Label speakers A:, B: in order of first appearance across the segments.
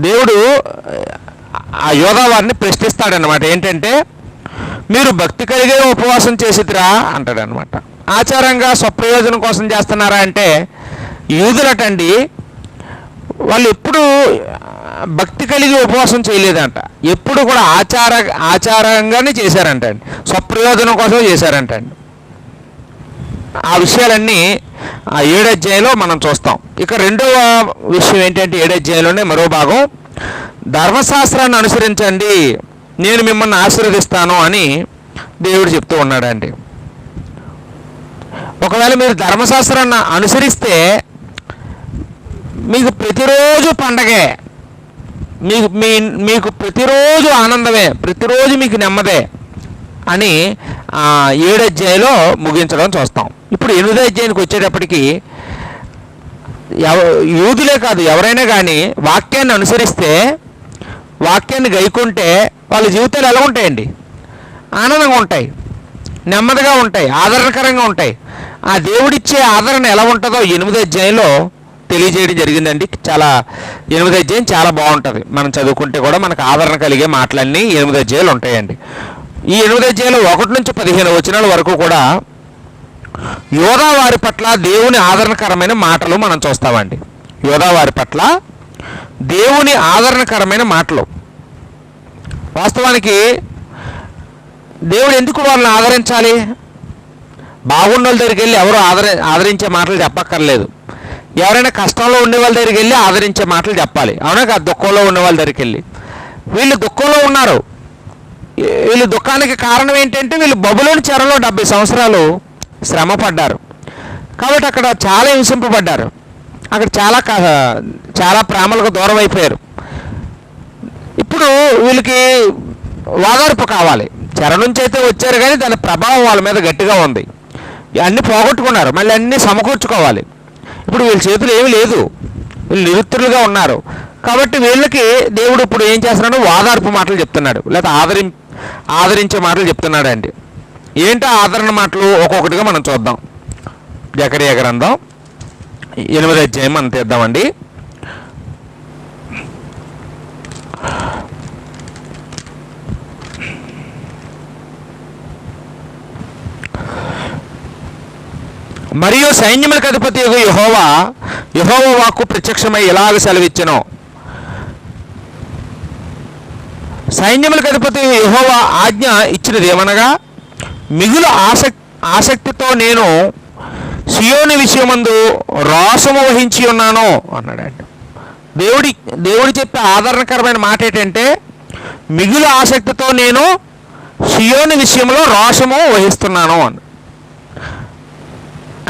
A: దేవుడు ఆ యోధా వారిని ప్రశ్నిస్తాడనమాట. ఏంటంటే, మీరు భక్తి కలిగే ఉపవాసం చేసిద్రా అంటాడనమాట. ఆచారంగా స్వప్రయోజనం కోసం చేస్తున్నారా అంటే, యూదులటండి వాళ్ళు ఎప్పుడు భక్తి కలిగి ఉపవాసం చేయలేదంట. ఎప్పుడు కూడా ఆచారంగానే చేశారంట అండి, స్వప్రయోజనం కోసం చేశారంటండి. ఆ విషయాలన్నీ ఆ 7వ అధ్యాయంలో మనం చూస్తాం. ఇక రెండవ విషయం ఏంటంటే 7వ అధ్యాయంలోనే మరో భాగం, ధర్మశాస్త్రాన్ని అనుసరించండి, నేను మిమ్మల్ని ఆశీర్వదిస్తాను అని దేవుడు చెప్తూ ఉన్నాడండి. ఒకవేళ మీరు ధర్మశాస్త్రాన్ని అనుసరిస్తే మీకు ప్రతిరోజు పండగే, మీకు ప్రతిరోజు ఆనందమే, ప్రతిరోజు మీకు నెమ్మదే అని 7వ అధ్యాయంలో ముగించడం చూస్తాం. ఇప్పుడు 8వ అధ్యాయానికి వచ్చేటప్పటికి యూదులే కాదు ఎవరైనా కానీ వాక్యాన్ని అనుసరిస్తే, వాక్యాన్ని గైకుంటే వాళ్ళ జీవితాలు ఎలా ఉంటాయండి? ఆనందంగా ఉంటాయి, నెమ్మదిగా ఉంటాయి, ఆదరణకరంగా ఉంటాయి. ఆ దేవుడిచ్చే ఆదరణ ఎలా ఉంటుందో 8వ అధ్యాయంలో తెలియజేయడం జరిగిందండి. 8వ అధ్యాయం చాలా బాగుంటుంది. మనం చదువుకుంటే కూడా మనకు ఆదరణ కలిగే మాటలన్నీ 8వ అధ్యాయాలు ఉంటాయండి. ఈ 8వ అధ్యాయంలో 1 నుంచి 15 వచనాల వరకు కూడా యోధా వారి పట్ల దేవుని ఆదరణకరమైన మాటలు మనం చూస్తామండి. యోధా వారి పట్ల దేవుని ఆదరణకరమైన మాటలు. వాస్తవానికి దేవుడు ఎందుకు వాళ్ళని ఆదరించాలి? బాగున్న వాళ్ళ దగ్గరికి వెళ్ళి ఎవరు ఆదరించే మాటలు చెప్పక్కర్లేదు. ఎవరైనా కష్టంలో ఉండే వాళ్ళ దగ్గరికి వెళ్ళి ఆదరించే మాటలు చెప్పాలి, అవునా కాదు? దుఃఖంలో ఉన్న వాళ్ళ దగ్గరికి వెళ్ళి, వీళ్ళు దుఃఖంలో ఉన్నారు, వీళ్ళు దుఃఖానికి కారణం ఏంటంటే వీళ్ళు బబులోని చెరలో 70 సంవత్సరాలు శ్రమ పడ్డారు. కాబట్టి అక్కడ చాలా హింసింపబడ్డారు, అక్కడ చాలా ప్రేమలకు దూరం అయిపోయారు. ఇప్పుడు వీళ్ళకి ఓదార్పు కావాలి. చెర నుంచి అయితే వచ్చారు కానీ దాని ప్రభావం వాళ్ళ మీద గట్టిగా ఉంది. అన్నీ పోగొట్టుకున్నారు, మళ్ళీ అన్నీ సమకూర్చుకోవాలి. ఇప్పుడు వీళ్ళ చేతులు ఏమీ లేదు, వీళ్ళు నిరుత్తరులుగా ఉన్నారు. కాబట్టి వీళ్ళకి దేవుడు ఇప్పుడు ఏం చేస్తున్నాడు? ఓదార్పు మాటలు చెప్తున్నాడు, లేదా ఆదరించే మాటలు చెప్తున్నాడు అండి. ఏంటో ఆదరణ మాటలు ఒక్కొక్కటిగా మనం చూద్దాం. జకరియా గ్రంథం 8వ అధ్యాయం మనం తీద్దామండి. మరియు సైన్యములకు అధిపతి యెహోవా వాక్కు ప్రత్యక్షమై ఇలాగ సెలవిచ్చెను. సైన్యములకు అధిపతి యెహోవా ఆజ్ఞ ఇచ్చినది ఏమనగా, మిగులు ఆసక్తితో నేను సియోని విషయమందు రోషము వహించి ఉన్నాను అన్నాడండి. దేవుడు చెప్పే ఆదరణకరమైన మాట ఏంటంటే, మిగులు ఆసక్తితో నేను సియోని విషయంలో రోషము వహిస్తున్నాను అని.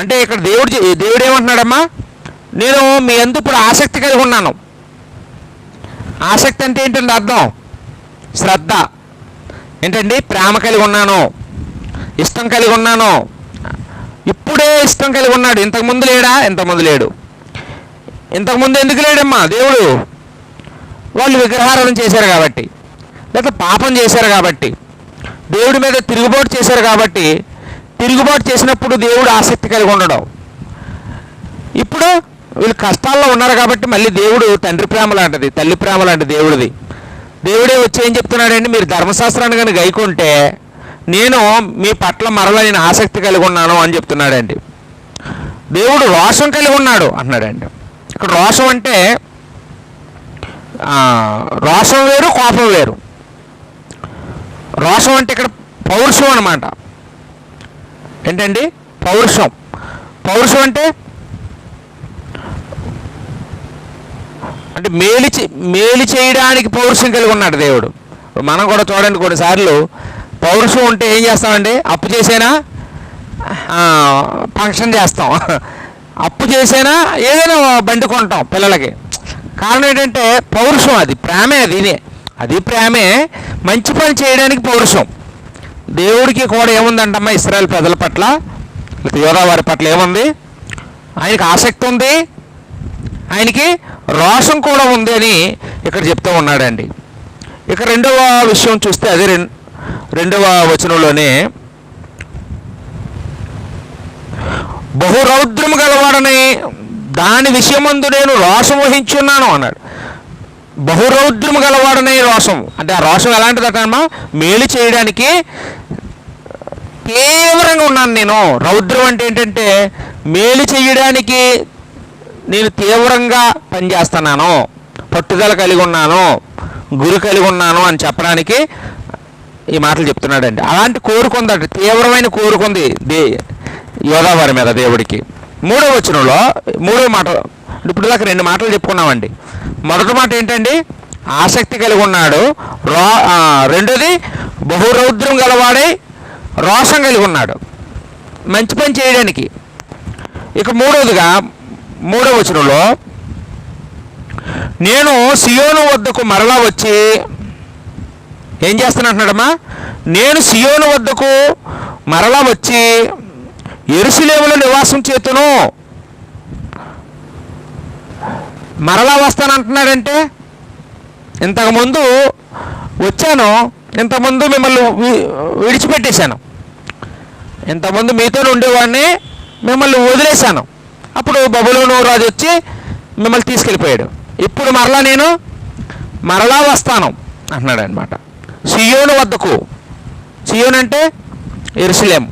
A: అంటే ఇక్కడ దేవుడు ఏమంటున్నాడమ్మా? నేను మీ యందు ఇప్పుడు ఆసక్తి కలిగి ఉన్నాను. ఆసక్తి అంటే ఏంటండి అర్థం? శ్రద్ధ ఏంటండి? ప్రేమ కలిగి ఉన్నాను, ఇష్టం కలిగి ఉన్నాను. ఇప్పుడే ఇష్టం కలిగి ఉన్నాడు. ఇంతకుముందు లేడా? ఇంతకుముందు లేడు. ఇంతకుముందు ఎందుకు లేడమ్మా? దేవుడు వాళ్ళు విగ్రహారాధన చేశారు కాబట్టి, లేకపోతే పాపం చేశారు కాబట్టి, దేవుడి మీద తిరుగుబాటు చేశారు కాబట్టి, తిరుగుబాటు చేసినప్పుడు దేవుడు ఆసక్తి కలిగి ఉండడం. ఇప్పుడు వీళ్ళు కష్టాల్లో ఉన్నారు కాబట్టి మళ్ళీ దేవుడు తండ్రి ప్రేమ లాంటిది, తల్లి ప్రేమ లాంటిది దేవుడిది. దేవుడే వచ్చి ఏం చెప్తున్నాడండి? మీరు ధర్మశాస్త్రాన్ని కానీ గైకుంటే నేను మీ పట్ల మరలా నేను ఆసక్తి కలిగి ఉన్నాను అని చెప్తున్నాడండి. దేవుడు రోషం కలిగి ఉన్నాడు అన్నాడండి. ఇక్కడ రోషం అంటే రోషం వేరు, కోపం వేరు. రోషం అంటే ఇక్కడ పౌరుషం అన్నమాట. ఏంటండి? పౌరుషం. పౌరుషం అంటే మేలు చేయడానికి పౌరుషం కలిగి ఉన్నాడు దేవుడు. మనం కూడా చూడండి, కొన్నిసార్లు పౌరుషం ఉంటే ఏం చేస్తామండి? అప్పు చేసేనా ఫంక్షన్ చేస్తాం, అప్పు చేసేనా ఏదైనా బండి కొంటాం పిల్లలకి. కారణం ఏంటంటే పౌరుషం, అది ప్రేమే, అది ప్రేమే. మంచి పని చేయడానికి పౌరుషం. దేవుడికి కూడా ఏముందంటమ్మా ఇశ్రాయేలు ప్రజల పట్ల, యోధా వారి పట్ల ఏముంది? ఆయనకి ఆసక్తి ఉంది, ఆయనకి రోషం కూడా ఉంది అని ఇక్కడ చెప్తూ ఉన్నాడండి. ఇక రెండవ విషయం చూస్తే అది 2వ వచనంలోనే, బహురౌద్రము గలవాడని దాని విషయమందు నేను రోషం వహించున్నాను అన్నాడు. బహురౌద్రము గలవాడనే రోషం, అంటే ఆ రోషం ఎలాంటిదటమ్మా, మేలు చేయడానికి తీవ్రంగా ఉన్నాను నేను. రౌద్రం అంటే ఏంటంటే మేలు చేయడానికి నేను తీవ్రంగా పనిచేస్తున్నాను, పట్టుదల కలిగి ఉన్నాను, గురి కలిగి ఉన్నాను అని చెప్పడానికి ఈ మాటలు చెప్తున్నాడండి. అలాంటి కోరుకుందట, తీవ్రమైన కోరుకుంది యోధావారి మీద దేవుడికి. మూడవ వచనంలో మూడవ మాట, ఇప్పుడు దాకా రెండు మాటలు చెప్పుకున్నామండి. మొదటి మాట ఏంటండి, ఆసక్తి కలిగి ఉన్నాడు. రెండోది బహురౌద్రం గలవాడై రోషం కలిగి ఉన్నాడు మంచి పని చేయడానికి. ఇక మూడవదిగా మూడవ వచనంలో, నేను సియోను వద్దకు మరలా వచ్చి ఏం చేస్తానంటున్నాడమ్మా, నేను సియోను వద్దకు మరలా వచ్చి యెరూషలేములో నివాసం చేతును. మరలా వస్తానంటున్నాడంటే, ఇంతకుముందు వచ్చాను, ఇంతకుముందు మిమ్మల్ని విడిచిపెట్టేశాను, ఇంతకుముందు మీతోనే ఉండేవాడిని, మిమ్మల్ని వదిలేశాను, అప్పుడు బబులోను రాజు వచ్చి మిమ్మల్ని తీసుకెళ్ళిపోయాడు, ఇప్పుడు మరలా నేను మరలా వస్తాను అంటున్నాడు అనమాట. సియోను వద్దకు, సియోను అంటే యెరూషలేము,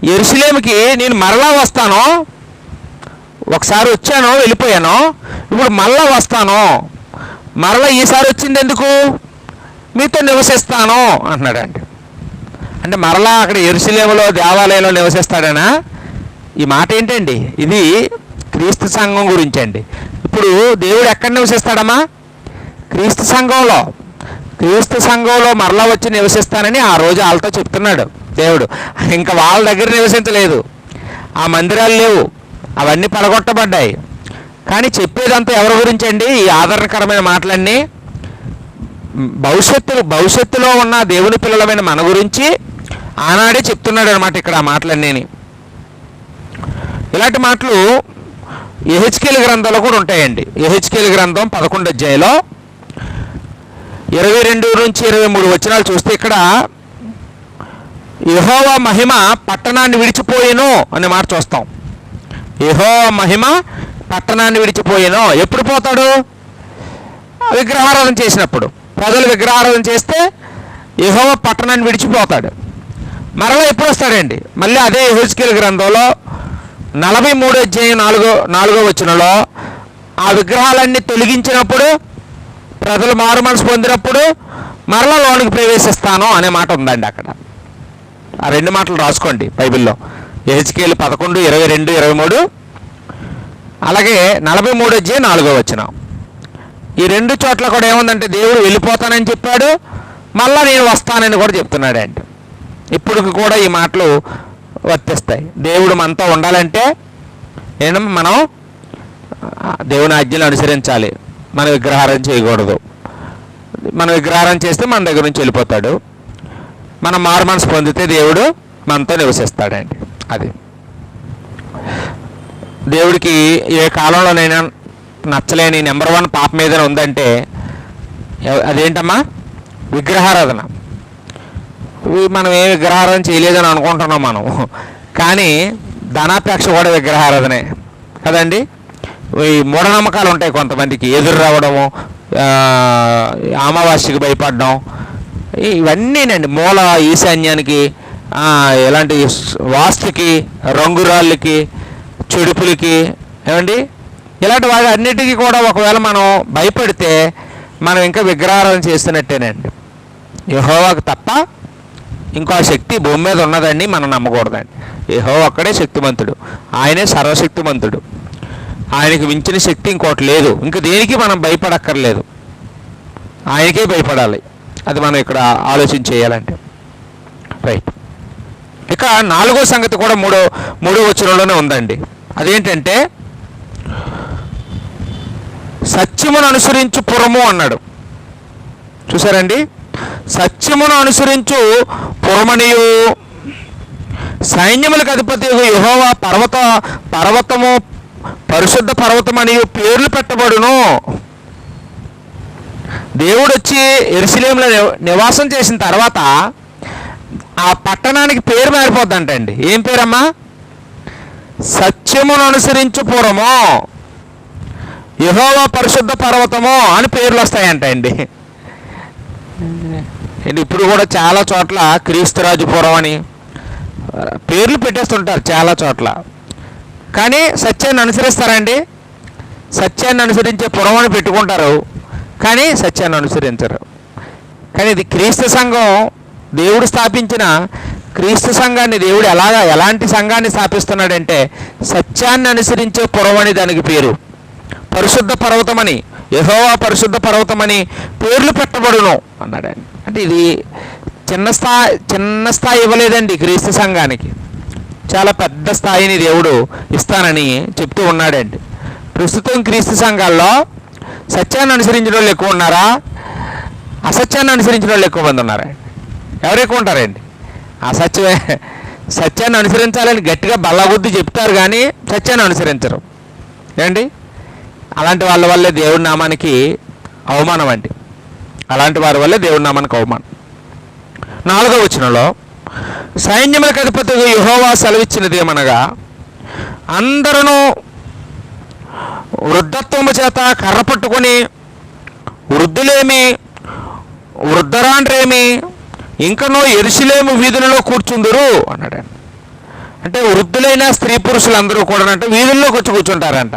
A: యెరూషలేముకి నేను మరలా వస్తాను. ఒకసారి వచ్చాను, వెళ్ళిపోయాను, ఇప్పుడు మరలా వస్తాను. మరలా ఈసారి వచ్చింది ఎందుకు, మీతో నివసిస్తాను అంటున్నాడండి. అంటే మరలా అక్కడ యెరూషలేములో దేవాలయంలో నివసిస్తాడనా? ఈ మాట ఏంటండి, ఇది క్రీస్తు సంఘం గురించి అండి. ఇప్పుడు దేవుడు ఎక్కడ నివసిస్తాడమ్మా, క్రీస్తు సంఘంలో. క్రీస్తు సంఘంలో మరలా వచ్చి నివసిస్తానని ఆ రోజు వాళ్ళతో చెప్తున్నాడు దేవుడు. ఇంకా వాళ్ళ దగ్గర నివసించలేదు, ఆ మందిరాలు లేవు, అవన్నీ పడగొట్టబడ్డాయి. కానీ చెప్పేదంతా ఎవరి గురించి అండి, ఈ ఆదరణకరమైన మాటలన్నీ భవిష్యత్తులో ఉన్న దేవుని పిల్లలమైన మన గురించి ఆనాడే చెప్తున్నాడు అనమాట ఇక్కడ ఆ మాటలన్నీ. ఇలాంటి మాటలు యెహెజ్కేలు గ్రంథంలో కూడా ఉంటాయండి. యెహెజ్కేలు గ్రంథం 11వ అధ్యాయంలో 22 నుంచి 23 వచనాలు చూస్తే ఇక్కడ యెహోవా మహిమ పట్టణాన్ని విడిచిపోయేను అనే మాట చూస్తాం. యెహోవా మహిమ పట్టణాన్ని విడిచిపోయేను. ఎప్పుడు పోతాడు, విగ్రహారాధన చేసినప్పుడు. ప్రజలు విగ్రహారాధన చేస్తే యెహోవా పట్టణాన్ని విడిచిపోతాడు. మరలా ఎప్పుడు వస్తాడండి, మళ్ళీ అదే యెహెజ్కేలు గ్రంథంలో 43వ అధ్యాయం 4వ వచనంలో ఆ విగ్రహాలన్నీ తొలగించినప్పుడు, ప్రజలు మారు మనసు పొందినప్పుడు మరలా లోనికి ప్రవేశిస్తాను అనే మాట ఉందండి అక్కడ. ఆ రెండు మాటలు రాసుకోండి బైబిల్లో, యెహెజ్కేలు 11, 22, 23, అలాగే 43వ అధ్యాయం 4వ వచనం. ఈ రెండు చోట్ల కూడా ఏముందంటే దేవుడు వెళ్ళిపోతానని చెప్పాడు, మళ్ళా నేను వస్తానని కూడా చెప్తున్నాడు అండి. ఇప్పుడు కూడా ఈ మాటలు వర్తిస్తాయి. దేవుడు మనతో ఉండాలంటే మనం దేవుని ఆజ్ఞలు అనుసరించాలి, మన విగ్రహారం చేయకూడదు. మన విగ్రహారం చేస్తే మన దగ్గర నుంచి వెళ్ళిపోతాడు. మనం మారు మనసు పొందితే దేవుడు మనతో నివసిస్తాడండి. అది దేవుడికి ఏ కాలంలోనైనా నచ్చలేని నెంబర్ 1 పాపం ఏదైనా ఉందంటే అదేంటమ్మా, విగ్రహారాధన. మనం ఏ విగ్రహారాధన చేయలేదని అనుకుంటున్నాం మనం, కానీ ధనాపేక్ష కూడా విగ్రహారాధనే కదండి. ఈ మూఢనమ్మకాలు ఉంటాయి కొంతమందికి, ఎదురు రావడము, అమావాస్యకి భయపడడం, ఇవన్నీనండి. మూల ఈశాన్యానికి, ఇలాంటి వాస్తుకి, రంగురాళ్ళకి, చెడుపులకి, ఏమండి ఇలాంటి వాటి అన్నిటికీ కూడా ఒకవేళ మనం భయపడితే మనం ఇంకా విగ్రహారాధన చేస్తున్నట్టేనండి. యెహోవాకు తప్ప ఇంకో శక్తి భూమి మీద ఉన్నదండి మనం నమ్మకూడదండి. యెహోవా ఒక్కడే శక్తిమంతుడు, ఆయనే సర్వశక్తిమంతుడు, ఆయనకి మించిన శక్తి ఇంకోటి లేదు. ఇంక దేనికి మనం భయపడక్కర్లేదు, ఆయనకే భయపడాలి. అది మనం ఇక్కడ ఆలోచన చేయాలంటే రైట్. ఇక 4వ సంగతి కూడా మూడో వచనంలోనే ఉందండి. అదేంటంటే సత్యమును అనుసరించు పురము అన్నాడు. చూసారండి, సత్యమును అనుసరించు పురమనియు సైన్యములకు అధిపతి యెహోవా పర్వతము పరిశుద్ధ పర్వతం అని పేర్లు పెట్టబడును. దేవుడు వచ్చి యెరూషలేములో నివాసం చేసిన తర్వాత ఆ పట్టణానికి పేరు మారిపోద్దంటండి. ఏం పేరమ్మా, సత్యమును అనుసరించు పురము. యెహోవా పరిశుద్ధ పర్వతము అని పేర్లు వస్తాయంట అండి. ఇప్పుడు కూడా చాలా చోట్ల క్రీస్తురాజుపురం అని పేర్లు పెట్టేస్తుంటారు చాలా చోట్ల. కానీ సత్యాన్ని అనుసరిస్తారండి? సత్యాన్ని అనుసరించే పురం అని పెట్టుకుంటారు, కానీ సత్యాన్ని అనుసరించరు. కానీ ఇది క్రీస్తు సంఘం, దేవుడు స్థాపించిన క్రీస్తు సంఘాన్ని దేవుడు ఎలాంటి సంఘాన్ని స్థాపిస్తున్నాడంటే సత్యాన్ని అనుసరించే పురం అని దానికి పేరు. పరిశుద్ధ పర్వతమని, యెహోవా పరిశుద్ధ పర్వతమని పేర్లు పెట్టబడును అన్నాడు. అంటే ఇది చిన్న స్థాయి ఇవ్వలేదండి క్రీస్తు సంఘానికి, చాలా పెద్ద స్థాయిని దేవుడు ఇస్తానని చెప్తూ ఉన్నాడండి. ప్రస్తుతం క్రీస్తు సంఘాల్లో సత్యాన్ని అనుసరించిన వాళ్ళు ఎక్కువ ఉన్నారా, అసత్యాన్ని అనుసరించిన వాళ్ళు ఎక్కువ మంది ఉన్నారా? ఎవరు ఎక్కువ ఉంటారండి? సత్యాన్ని అనుసరించాలని గట్టిగా బల్లగుద్ది చెప్తారు కానీ సత్యాన్ని అనుసరించరు ఏండి. అలాంటి వాళ్ళ వల్లే దేవుడి నామానికి అవమానం అండి. అలాంటి వారి వల్లే దేవుడి నామానికి అవమానం. 4వ వచనంలో సైన్యములకు అధిపతిగా యెహోవా సెలవిచ్చినది ఏమనగా, అందరూ వృద్ధత్వము చేత కర్ర పట్టుకొని వృద్ధులేమి వృద్ధరాండ్రేమి ఇంకనో యెరూషలేము వీధులలో కూర్చుందురు అన్నాడు. అంటే వృద్ధులైన స్త్రీ పురుషులందరూ కూడా అంటే వీధుల్లోకి వచ్చి కూర్చుంటారంట.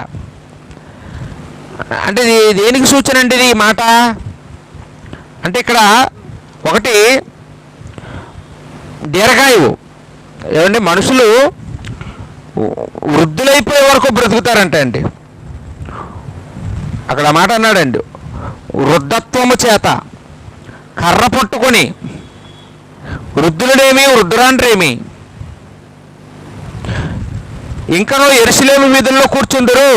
A: అంటే దేనికి సూచన అండి ఇది ఈ మాట? అంటే ఇక్కడ ఒకటి దీర్ఘాయువు ఏమండి, మనుషులు వృద్ధులైపోయే వరకు బ్రతుకుతారంట అండి. అక్కడ మాట అన్నాడండి, వృద్ధత్వము చేత కర్ర పట్టుకొని వృద్ధులనేమి వృద్ధురాండ్రేమి ఇంకనో యెరూషలేము వీధుల్లో కూర్చుందరు.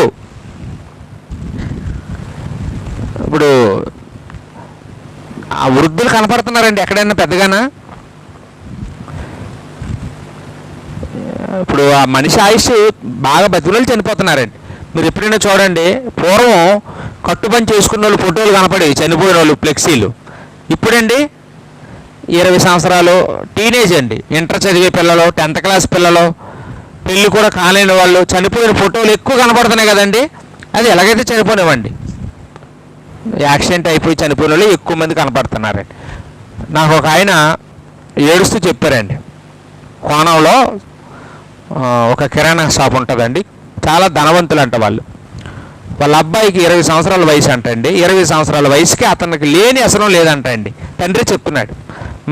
A: ఇప్పుడు ఆ వృద్ధులు కనపడుతున్నారండి ఎక్కడైనా పెద్దగానా? ఇప్పుడు ఆ మనిషి ఆయుష్ బాగా బతికులు చనిపోతున్నారండి. మీరు ఎప్పుడైనా చూడండి, పూర్వం కట్టుపని చేసుకున్న వాళ్ళు ఫోటోలు కనపడేవి చనిపోయిన వాళ్ళు ఫ్లెక్సీలు. ఇప్పుడండి 20 సంవత్సరాలు టీనేజ్ అండి, ఇంటర్ చదివే పిల్లలు, 10th క్లాస్ పిల్లలు, పెళ్ళి కూడా కాలేని వాళ్ళు చనిపోయిన ఫోటోలు ఎక్కువ కనపడుతున్నాయి కదండి. అది ఎలాగైతే చనిపోనివ్వండి, యాక్సిడెంట్ అయిపోయి చనిపోయిన వాళ్ళు ఎక్కువ మంది కనపడుతున్నారండి. నాకు ఒక ఆయన ఏడుస్తూ చెప్పారండి, కోణంలో ఒక కిరాణా షాప్ ఉంటుందండి, చాలా ధనవంతులు అంట వాళ్ళు. వాళ్ళ అబ్బాయికి 20 సంవత్సరాల వయసు అంటండి. 20 సంవత్సరాల వయసుకి అతనికి లేని వ్యసనం లేదంట అండి. తండ్రి చెప్తున్నాడు,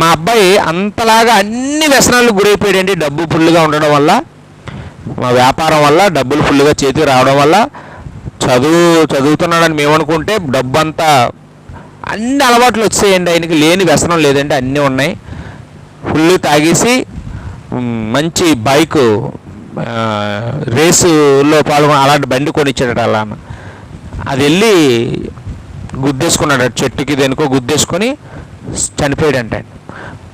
A: మా అబ్బాయి అంతలాగా అన్ని వ్యసనాలకు గురైపోయాడండి. డబ్బు ఫుల్గా ఉండడం వల్ల, మా వ్యాపారం వల్ల డబ్బులు ఫుల్గా చేతికి రావడం వల్ల, చదువుతున్నాడని మేము అనుకుంటే డబ్బు అంతా అన్ని అలవాట్లు వచ్చేయండి. ఆయనకి లేని వ్యసనం లేదండి, అన్నీ ఉన్నాయి. ఫుల్ తాగేసి మంచి బైకు రేసులో పాల్గొని అలాంటి బండి కొనిచ్చాడట. అలా అది వెళ్ళి గుద్దేసుకున్నాడు, చెట్టుకి దేనికో గుద్దేసుకొని చనిపోయాడంట.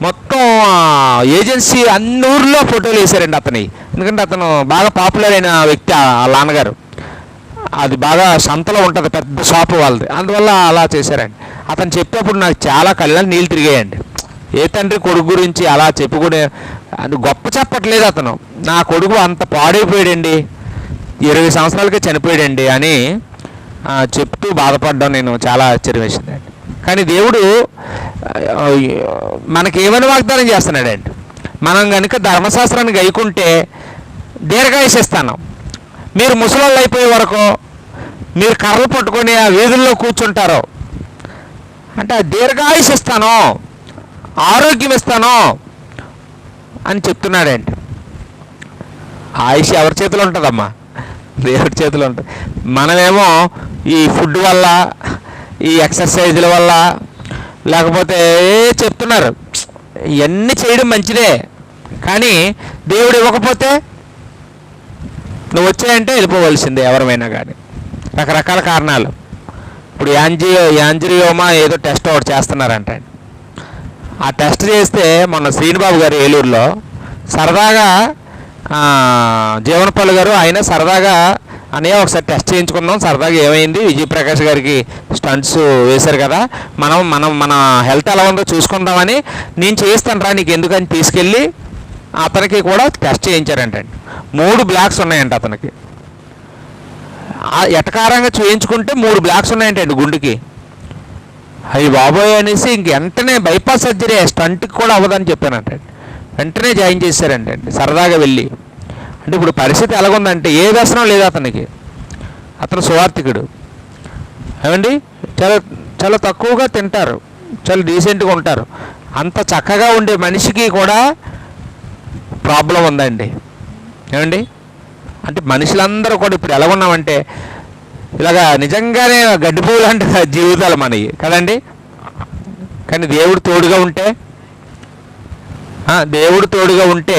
A: మొత్తం ఏజెన్సీ అన్ని ఊర్లో ఫోటోలు వేశారండి అతని, ఎందుకంటే అతను బాగా పాపులర్ అయిన వ్యక్తి. ఆ నాన్నగారు అది బాగా సంతలో ఉంటుంది, పెద్ద షాపు వాళ్ళది, అందువల్ల అలా చేశారండి. అతను చెప్పేప్పుడు నాకు చాలా కళ్ళని నీళ్ళు తిరిగాయండి. ఏ తండ్రి కొడుకు గురించి అలా చెప్పుకునే అది గొప్ప చెప్పట్లేదు అతను. నా కొడుకు అంత పాడైపోయాడండి, 20 సంవత్సరాలకే చనిపోయాడండి అని చెప్తూ బాధపడ్డాం. నేను చాలా ఆశ్చర్యం వేసిందండి. కానీ దేవుడు మనకేమని వాగ్దానం చేస్తున్నాడండి, మనం కనుక ధర్మశాస్త్రాన్ని గైకుంటే దీర్ఘాయుష్ ఇస్తాను. మీరు ముసలోళ్ళు అయిపోయే వరకు మీరు కర్రలు పట్టుకొని ఆ వీధుల్లో కూర్చుంటారు అంటే ఆ దీర్ఘాయుష్ ఇస్తాను, ఆరోగ్యం ఇస్తాను అని చెప్తున్నాడండి. ఆయుష్ ఎవరి చేతిలో ఉంటుందమ్మా? దేవుడి చేతిలో ఉంటుంది. మనమేమో ఈ ఫుడ్ వల్ల, ఈ ఎక్సర్సైజుల వల్ల, లేకపోతే చెప్తున్నారు ఇవన్నీ చేయడం మంచిదే, కానీ దేవుడు ఇవ్వకపోతే నువ్వు వచ్చాయంటే వెళ్ళిపోవలసిందే ఎవరమైనా కానీ. రకరకాల కారణాలు. ఇప్పుడు యాంజియోమా ఏదో టెస్ట్ ఒకటి చేస్తున్నారంట. ఆ టెస్ట్ చేస్తే మొన్న శ్రీనిబాబు గారు ఏలూరులో సరదాగా జీవనపల్లి గారు ఆయన సరదాగా అన్నయ్య ఒకసారి టెస్ట్ చేయించుకుందాం, సరదాగా ఏమైంది, విజయప్రకాష్ గారికి స్టంట్స్ వేశారు కదా, మన హెల్త్ ఎలా ఉందో చూసుకుందామని నేను చేస్తాను రా నీకు ఎందుకని తీసుకెళ్ళి అతనికి కూడా టెస్ట్ చేయించారంటండి. 3 బ్లాక్స్ ఉన్నాయంట అతనికి. ఎటకారంగా చేయించుకుంటే 3 బ్లాక్స్ ఉన్నాయంటండి గుండెకి. అయ్యి బాబోయ్ అనేసి ఇంక వెంటనే బైపాస్ సర్జరీ స్టంట్కి కూడా అవ్వదని చెప్పానంట. వెంటనే జాయిన్ చేశారంటే సరదాగా వెళ్ళి. అంటే ఇప్పుడు పరిస్థితి ఎలాగుందంటే ఏ వ్యసనం లేదు అతనికి. అతను సువార్థికుడు ఏమండి, చాలా చాలా తక్కువగా తింటారు, చాలా డీసెంట్గా ఉంటారు. అంత చక్కగా ఉండే మనిషికి కూడా ప్రాబ్లం ఉందండి ఏమండి. అంటే మనుషులందరూ కూడా ఇప్పుడు ఎలా ఉన్నామంటే ఇలాగా నిజంగానే గడ్డి పువ్వులు అంటే జీవితాలు మనవి కదండి. కానీ దేవుడు తోడుగా ఉంటే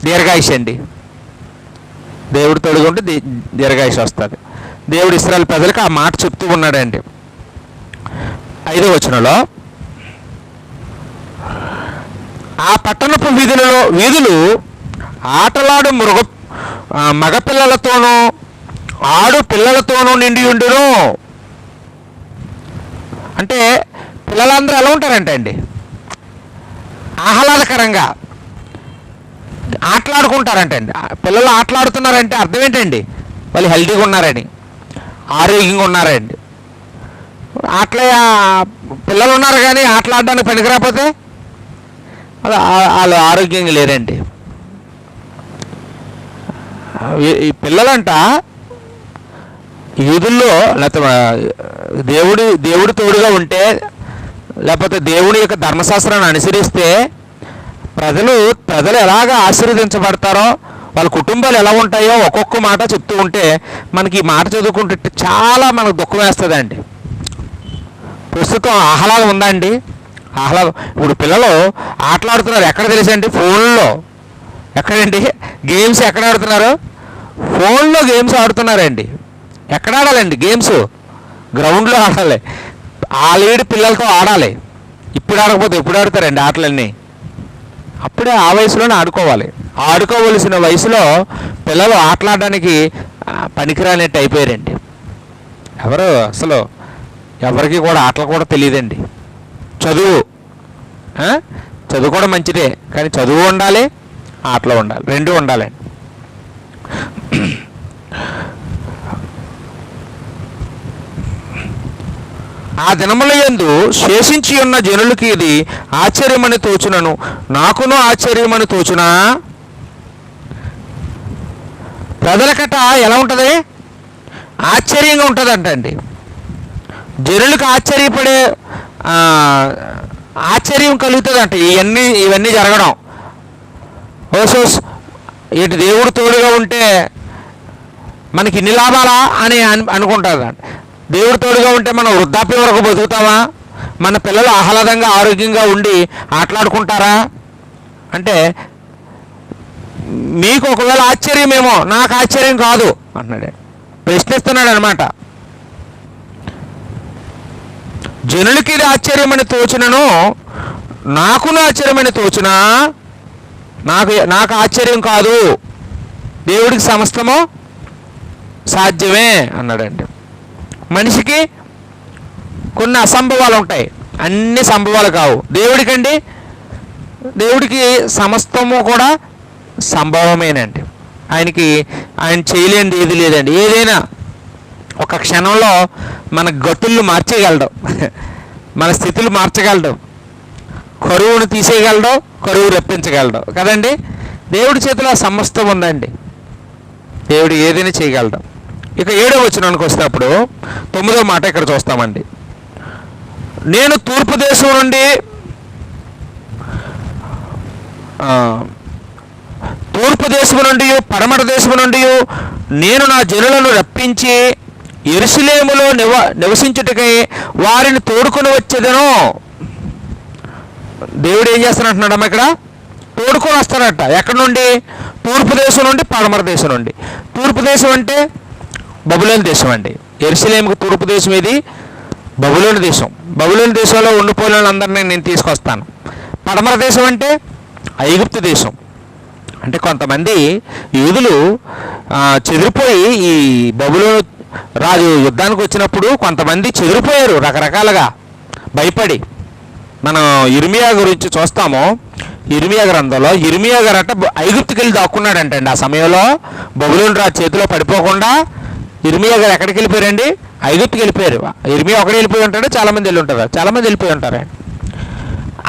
A: దీర్ఘాయుష్ అండి. దేవుడు తోడుగా ఉంటే దీర్ఘాయుష్ వస్తుంది. దేవుడు ఇశ్రాయేలు ప్రజలకు ఆ మాట చెప్తూ ఉన్నాడండి. 5వ వచనంలో, ఆ పట్టణపు వీధులు ఆటలాడు మగపిల్లలతోనూ ఆడు పిల్లలతోనూ నిండి ఉండును. అంటే పిల్లలందరూ ఎలా ఉంటారంటే అండి, ఆహ్లాదకరంగా ఆటలాడుకుంటారంటండి. పిల్లలు ఆటలాడుతున్నారంటే అర్థం ఏంటండి, వాళ్ళు హెల్తీగా ఉన్నారని, ఆరోగ్యంగా ఉన్నారండి. పిల్లలు ఉన్నారు కానీ ఆటలాడడానికి పనికిరాకపోతే వాళ్ళు ఆరోగ్యంగా లేరండి. ఈ పిల్లలంట యూదుల్లో లేకపోతే దేవుడు తోడుగా ఉంటే, లేకపోతే దేవుడి యొక్క ధర్మశాస్త్రాన్ని అనుసరిస్తే ప్రజలు ఎలాగ ఆశీర్వదించబడతారో, వాళ్ళ కుటుంబాలు ఎలా ఉంటాయో ఒక్కొక్క మాట చెప్తూ ఉంటే మనకి ఈ మాట చదువుకుంటే చాలా మనకు దుఃఖం వేస్తుందండి. ప్రస్తుతం ఆహ్లాదం ఉందా అండి? ఆహ్లాదం. ఇప్పుడు పిల్లలు ఆటలాడుతున్నారు ఎక్కడ తెలుసండి? ఫోన్లో. ఎక్కడండి గేమ్స్ ఎక్కడ ఆడుతున్నారు? ఫోన్లో గేమ్స్ ఆడుతున్నారండి. ఎక్కడ ఆడాలండి గేమ్స్? గ్రౌండ్లో ఆడాలి. ఆ లీడ్ పిల్లలతో ఆడాలి. ఇప్పుడు ఆడకపోతే ఎప్పుడు ఆడతారండి ఆటలన్నీ? అప్పుడే ఆ వయసులోనే ఆడుకోవాలి. ఆడుకోవలసిన వయసులో పిల్లలు ఆటలాడడానికి పనికిరానట్టు అయిపోయారండి. అసలు ఎవరికి కూడా ఆటలు కూడా తెలియదండి. చదువు కూడా మంచిదే, కానీ చదువు ఉండాలి, ఆటలు ఉండాలి, 2 ఉండాలండి. ఆ దినముల యందు శేషించి ఉన్న జనులకి ఇది ఆశ్చర్యమని తోచునను, నాకును ఆశ్చర్యమని తోచునా. ప్రజలకట ఎలా ఉంటుంది? ఆశ్చర్యంగా ఉంటుంది అంటండి. జనులకు ఆశ్చర్యం కలుగుతుంది అంట ఇవన్నీ జరగడం. ఇటు దేవుడు తోడుగా ఉంటే మనకి ఇన్ని లాభాలా అని అనుకుంటారు. దేవుడు తోడుగా ఉంటే మనం వృద్ధాప్యం వరకు బతుకుతామా? మన పిల్లలు ఆహ్లాదంగా ఆరోగ్యంగా ఉండి ఆటలాడుకుంటారా అంటే మీకు ఒకవేళ ఆశ్చర్యమేమో, నాకు ఆశ్చర్యం కాదు అన్నాడు. ప్రశ్నిస్తున్నాడు అనమాట. జనులకి ఇది ఆశ్చర్యమని తోచునను, నాకును ఆశ్చర్యమని తోచునా. నాకు ఆశ్చర్యం కాదు, దేవుడికి సమస్తము సాధ్యమే అన్నాడండి. మనిషికి కొన్ని అసంభవాలు ఉంటాయి, అన్ని సంభవాలు కావు. దేవుడికి సమస్తము కూడా సంభవమేనండి. ఆయన చేయలేనిది ఏది లేదండి. ఏదైనా ఒక క్షణంలో మన గతుళ్ళు మార్చేయగలడు, మన స్థితులు మార్చగలడు, కరువును తీసేయగలడు, కరువు రప్పించగలడు కదండి. దేవుడి చేతిలో సమస్తం ఉందండి. దేవుడు ఏదైనా చేయగలడు. ఇక 7వ వచనానికి వస్తేప్పుడు 9వ మాట ఇక్కడ చూస్తామండి. నేను తూర్పు దేశం నుండి పడమట దేశము నుండి నేను నా జనులను రప్పించి యెరూషలేములో నివసించుటకై వారిని తోడుకొని వచ్చేదను. దేవుడు ఏం చేస్తానంటున్నాడమ్మ ఇక్కడ? తోడుకొని వస్తాడట. ఎక్కడి నుండి? తూర్పు దేశం నుండి, పడమర దేశం నుండి. తూర్పు దేశం అంటే బబులోను దేశం అండి. యెరూషలేముకు తూర్పు దేశం ఇది బబులోను దేశం. బబులోను దేశంలో ఉండిపోయిన వాళ్ళందరినీ నేను తీసుకొస్తాను. పడమర దేశం అంటే ఐగుప్తు దేశం. అంటే కొంతమంది యూదులు చెదిరిపోయి ఈ బబులోను రాజు యుద్ధానికి వచ్చినప్పుడు కొంతమంది చెదిరిపోయారు రకరకాలుగా భయపడి. మనం ఇర్మియా గురించి చూస్తాము. ఇర్మియా గ్రంథంలో ఇర్మియా గారు ఐగుప్తుకి వెళ్ళి దాక్కున్నాడంటండి. ఆ సమయంలో బబులోను రాజు చేతిలో పడిపోకుండా ఇర్మియా గారు ఎక్కడికి వెళ్ళిపోయారండి? ఐగుప్తుకి వెళ్ళిపోయారు. ఇర్మియా ఒకటి వెళ్ళిపోయి ఉంటాడు, చాలామంది వెళ్ళి ఉంటారు, చాలామంది వెళ్ళిపోయి ఉంటారండి.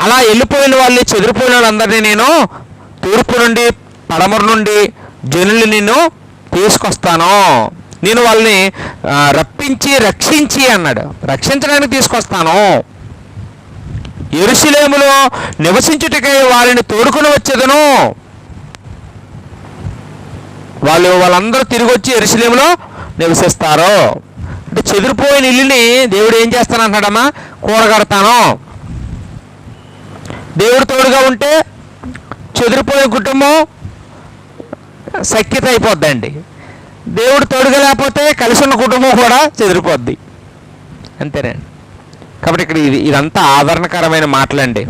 A: అలా వెళ్ళిపోయిన వాళ్ళు, చెదిరిపోయిన వాళ్ళందరినీ నేను తూర్పు నుండి పడమర నుండి జనులు నిన్ను తీసుకొస్తాను, నేను వాళ్ళని రప్పించి రక్షించి అన్నాడు, రక్షించడానికి తీసుకొస్తాను. యెరూషలేములో నివసించుటకై వారిని తోడుకొని వచ్చేదను. వాళ్ళందరూ తిరిగి వచ్చి యెరూషలేములో నివసిస్తారు. అంటే చెదిరిపోయిన ఇల్లుని దేవుడు ఏం చేస్తానంటున్నాడమ్మా? కూడగడతాను. దేవుడు తోడుగా ఉంటే చెదిరిపోయే కుటుంబం సఖ్యత అయిపోద్దండి. దేవుడు తోడుగా లేకపోతే కలిసి ఉన్న కుటుంబం కూడా చెదిరిపోద్ది. అంతేనండి. కాబట్టి ఇక్కడ ఇదంతా ఆదరణకరమైన మాటలండి.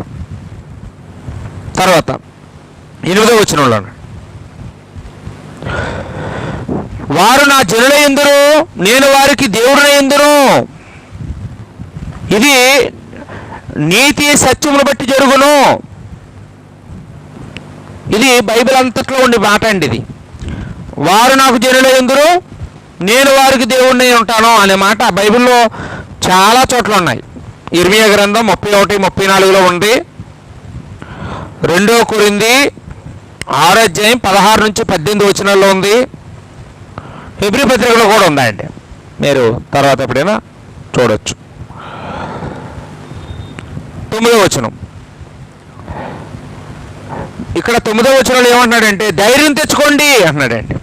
A: తర్వాత 8వ వచనంలో, వారు నా జనులై యుందురు, నేను వారికి దేవుడనై యుందును. ఇది నీతి సత్యమును బట్టి జరుగును. ఇది బైబిల్ అంతట్లో ఉండే మాట అండి. ఇది వారు నాకు జనులై యుందురు, నేను వారికి దేవుడిని ఉంటాను అనే మాట బైబిల్లో చాలా చోట్ల ఉన్నాయి. ఇర్మియా గ్రంథం 31-34 ఉంది. 2 కొరింథీ 6:16-18 ఉంది. హెబ్రీ పత్రికలో కూడా ఉందండి, మీరు తర్వాత ఎప్పుడైనా చూడొచ్చు. 9వ వచనం, ఇక్కడ 9వ వచనంలో ఏమంటున్నాడంటే ధైర్యం తెచ్చుకోండి అంటున్నాడండి.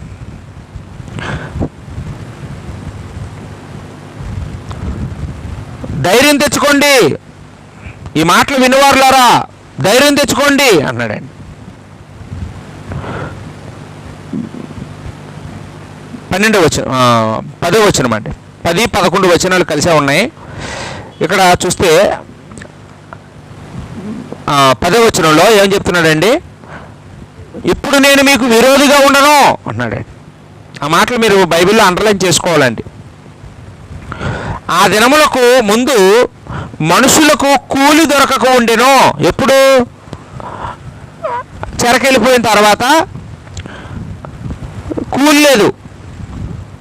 A: ధైర్యం తెచ్చుకోండి, ఈ మాటలు వినివారులారా ధైర్యం తెచ్చుకోండి అన్నాడండి. 10వ వచనం అండి. 10-11 వచనాలు కలిసే ఉన్నాయి. ఇక్కడ చూస్తే 10వ వచనంలో ఏం చెప్తున్నాడండి? ఇప్పుడు నేను మీకు విరోధిగా ఉండను అన్నాడండి. ఆ మాటలు మీరు బైబిల్లో అండర్లైన్ చేసుకోవాలండి. ఆ దినములకు ముందు మనుషులకు కూలి దొరకక ఉండెను. ఎప్పుడు? చెరకెళ్ళిపోయిన తర్వాత కూలి లేదు,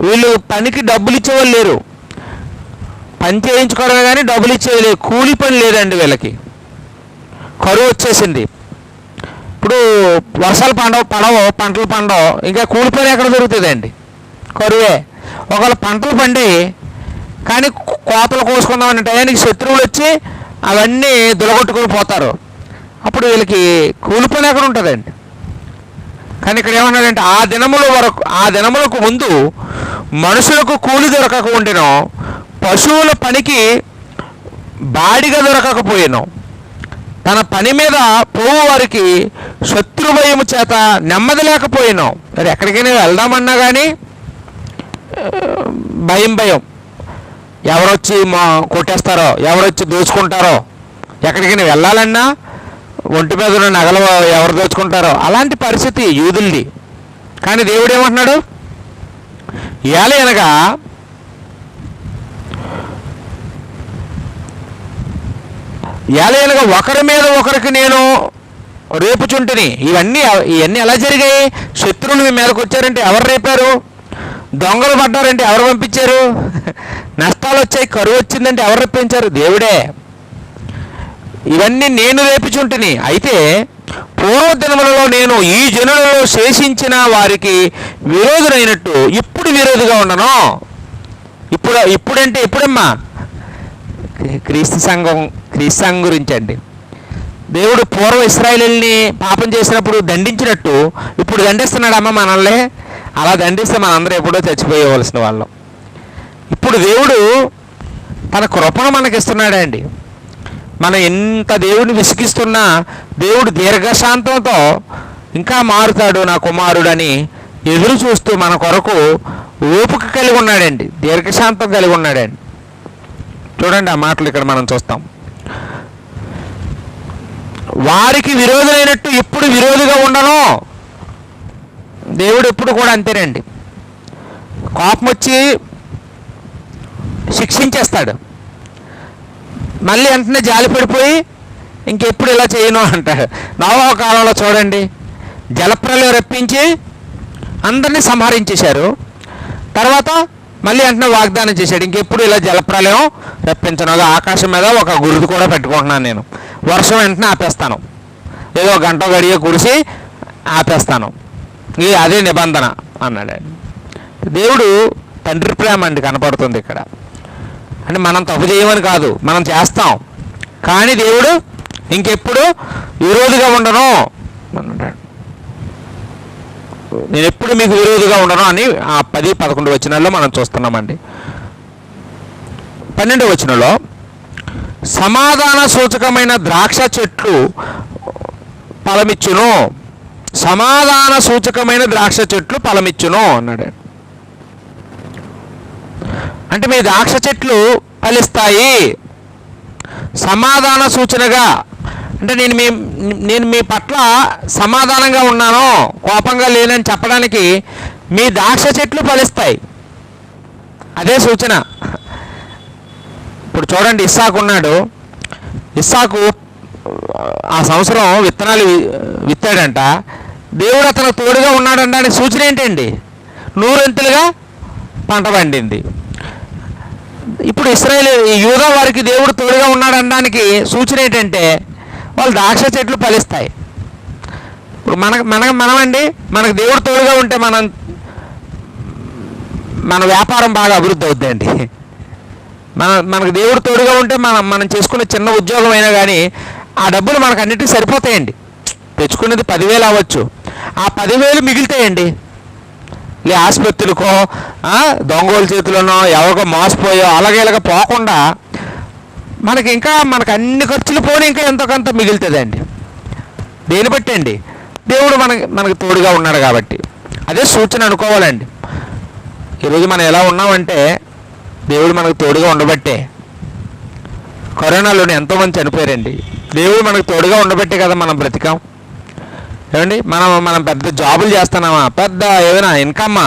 A: వీళ్ళు పనికి డబ్బులు ఇచ్చేవాళ్ళు లేరు, పని చేయించుకోవడమే కానీ డబ్బులు ఇచ్చేది కూలి పని లేదండి వీళ్ళకి. కరువు వచ్చేసింది. ఇప్పుడు వర్షాలు పడవు, పంటలు పండవు, ఇంకా కూలి పని ఎక్కడ దొరుకుతుందండి? కరువే. ఒకవేళ పంటలు పండి కానీ కోతలు కోసుకుందామనే టయానికి శత్రువులు వచ్చి అవన్నీ దులగొట్టుకుని పోతారు. అప్పుడు వీళ్ళకి కూలి పని ఎక్కడ ఉంటుందండి? కానీ ఇక్కడ ఏమన్నాడంటే ఆ దినములకు ముందు మనుషులకు కూలి దొరకక ఉండెను, పశువుల పనికి బాడిగ దొరకకపోయాను, తన పని మీద పోవు వారికి శత్రుభయము చేత నెమ్మది లేకపోయాను. మరి ఎక్కడికైనా వెళ్దామన్నా కానీ భయం, ఎవరొచ్చి కొట్టేస్తారో, ఎవరొచ్చి దోచుకుంటారో, ఎక్కడికైనా వెళ్ళాలన్నా ఒంటి మీద ఉన్న నగలు ఎవరు దోచుకుంటారో, అలాంటి పరిస్థితి యూదులది. కానీ దేవుడు ఏమంటున్నాడు? ఏలయనగా ఒకరి మీద ఒకరికి నేను రేపుచుంటిని. ఇవన్నీ ఎలా జరిగాయి? శత్రువులు మీ మీదకి వచ్చారంటే ఎవరు రేపారు? దొంగలు పడ్డారంటే ఎవరు పంపించారు? నష్టాలు వచ్చాయి, కరువు వచ్చిందంటే ఎవరు రప్పించారు? దేవుడే. ఇవన్నీ నేను రేపుచుంటిని. అయితే పూర్వదినములలో నేను ఈ జనులలో శేషించిన వారికి విరోధులైనట్టు ఇప్పుడు విరోధిగా ఉండను. ఇప్పుడంటే ఎప్పుడమ్మా? క్రీస్తు సంఘం గురించి అండి. దేవుడు పూర్వ ఇశ్రాయేలుని పాపం చేసినప్పుడు దండించినట్టు ఇప్పుడు దండిస్తున్నాడమ్మా మనల్ని. అలా దండిస్తే మనందరూ ఎప్పుడో చచ్చిపోయేవలసిన వాళ్ళం. ఇప్పుడు దేవుడు తన కృపను మనకిస్తున్నాడండి. మనం ఎంత దేవుడిని విసిగిస్తున్నా దేవుడు దీర్ఘశాంతంతో ఇంకా మారుతాడు నా కుమారుడని ఎదురు చూస్తూ మన కొరకు ఓపిక కలిగి ఉన్నాడండి, దీర్ఘశాంతం కలిగి ఉన్నాడండి. చూడండి ఆ మాటలు ఇక్కడ మనం చూస్తాం. వారికి విరోధులైనట్టు ఇప్పుడు విరోధిగా ఉండను. దేవుడు ఎప్పుడు కూడా అంతేనండి, కోపం వచ్చి శిక్షించేస్తాడు, మళ్ళీ వెంటనే జాలిపడిపోయి ఇంకెప్పుడు ఇలా చేయను అంటాడు. నోవహు కాలంలో చూడండి, జలప్రలయం రప్పించి అందరినీ సంహరించేశారు. తర్వాత మళ్ళీ వెంటనే వాగ్దానం చేశాడు, ఇంకెప్పుడు ఇలా జలప్రలయం రప్పించను, ఆకాశం మీద ఒక గురుడు కూడా పెట్టుకుంటున్నాను, నేను వర్షం వెంటనే ఆపేస్తాను, ఏదో గంట గడియ కురిసి ఆపేస్తాను, అదే నిబంధన అన్నాడు. దేవుడు తండ్రి ప్రేమ అండి కనపడుతుంది ఇక్కడ. అంటే మనం తప్పు చేయమని కాదు, మనం చేస్తాం, కానీ దేవుడు ఇంకెప్పుడు విరోధిగా ఉండను అన్నాడు. నేను ఎప్పుడు మీకు విరోధిగా ఉండను అని ఆ 10-11 వచనాల్లో మనం చూస్తున్నామండి. 12వ వచనంలో సమాధాన సూచకమైన ద్రాక్ష చెట్లు ఫలమిచ్చును, సమాధాన సూచకమైన ద్రాక్ష చెట్లు ఫలమిచ్చును అన్నాడు. అంటే మీ ద్రాక్ష చెట్లు ఫలిస్తాయి, సమాధాన సూచనగా. అంటే నేను మీ పట్ల సమాధానంగా ఉన్నాను, కోపంగా లేనని చెప్పడానికి మీ ద్రాక్ష చెట్లు ఫలిస్తాయి, అదే సూచన. ఇప్పుడు చూడండి, ఇస్సాకు ఉన్నాడు. ఇస్సాకు ఆ సంవత్సరం విత్తనాలు విత్తాడంట, దేవుడు అతను తోడుగా ఉన్నాడనడానికి సూచన ఏంటండి? 100 పంట పండింది. ఇప్పుడు ఇశ్రాయేలు యూదా వారికి దేవుడు తోడుగా ఉన్నాడనడానికి సూచన ఏంటంటే వాళ్ళు ద్రాక్ష చెట్లు ఫలిస్తాయి. ఇప్పుడు మనమండి, మనకు దేవుడు తోడుగా ఉంటే మన వ్యాపారం బాగా అభివృద్ధి అవుతుందండి. మనకు దేవుడు తోడుగా ఉంటే మనం చేసుకునే చిన్న ఉద్యోగం అయినా కానీ ఆ డబ్బులు మనకు అన్నిటికీ సరిపోతాయండి. తెచ్చుకునేది 10,000 అవ్వచ్చు, ఆ 10,000 మిగులుతాయండి. ఆసుపత్రులకో దొంగోళ్ళ చేతులనో ఎవరికో మోసపోయో అలాగేలాగా పోకుండా మనకు అన్ని ఖర్చులు పోనీ ఇంకా ఎంతో కొంత మిగులుతుందండి. దేని బట్టి అండి? దేవుడు మనకు తోడుగా ఉన్నాడు కాబట్టి అదే సూచన అనుకోవాలండి. ఈరోజు మనం ఎలా ఉన్నామంటే దేవుడు మనకు తోడుగా ఉండబట్టే. కరోనాలోనే ఎంతోమంది చనిపోయారండి, దేవుడు మనకు తోడుగా ఉండబట్టే కదా మనం బ్రతికాం. ఏమండి, మనం పెద్ద జాబులు చేస్తున్నామా, పెద్ద ఏదైనా ఇన్కమ్మా,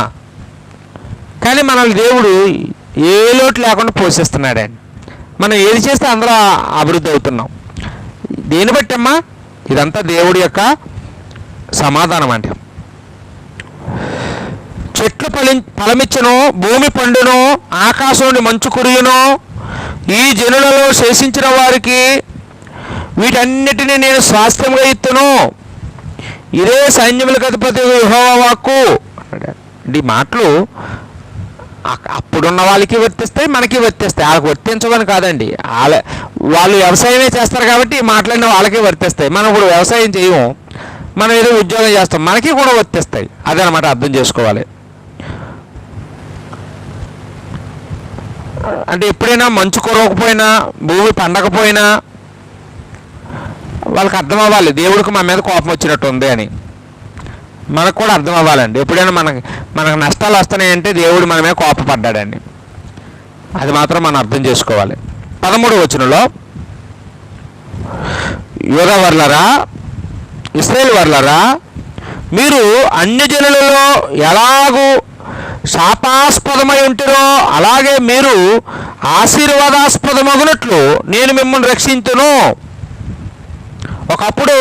A: కానీ మనల్ని దేవుడు ఏ లోటు లేకుండా పోషిస్తున్నాడండి. మనం ఏది చేస్తే అందరూ అభివృద్ధి అవుతున్నాం. దేని బట్టి అమ్మా? ఇదంతా దేవుడి యొక్క సమాధానం అండి. చెట్లు ఫలమిచ్చును, భూమి పండును, ఆకాశం నుండి మంచు కురియును, ఈ జనులలో శేషించిన వారికి వీటన్నిటినీ నేను స్వాస్థ్యంగా ఇత్తును, ఇదే సైన్యములకు అధిపతి యెహోవా వాక్కు అన్నాడు. ఈ మాటలు అప్పుడున్న వాళ్ళకి వర్తిస్తాయి, మనకి వర్తిస్తాయి. వాళ్ళకి వర్తించమని కాదండి, వాళ్ళు వ్యవసాయమే చేస్తారు కాబట్టి ఈ మాటలన్నీ వాళ్ళకి వర్తిస్తాయి. మనం ఇప్పుడు వ్యవసాయం చేయము, మనం ఏదో ఉద్యోగం చేస్తాం, మనకి కూడా వర్తిస్తాయి. అదనమాట అర్థం చేసుకోవాలి. అంటే ఎప్పుడైనా మంచు కురవకపోయినా, భూమి పండకపోయినా వాళ్ళకి అర్థం అవ్వాలి దేవుడికి మా మీద కోపం వచ్చినట్టు ఉంది అని. మనకు కూడా అర్థం అవ్వాలండి. ఎప్పుడైనా మనకు నష్టాలు వస్తున్నాయంటే దేవుడు మన మీద కోపపడ్డాడండి, అది మాత్రం మనం అర్థం చేసుకోవాలి. 13వ వచనంలో యూదా వర్లరా, ఇశ్రాయేలు వర్లరా, మీరు అన్యజనులలో ఎలాగూ శాపాస్పదమై ఉంటారో అలాగే మీరు ఆశీర్వాదాస్పదమగునట్లు నేను మిమ్మల్ని రక్షించును. ఒకప్పుడు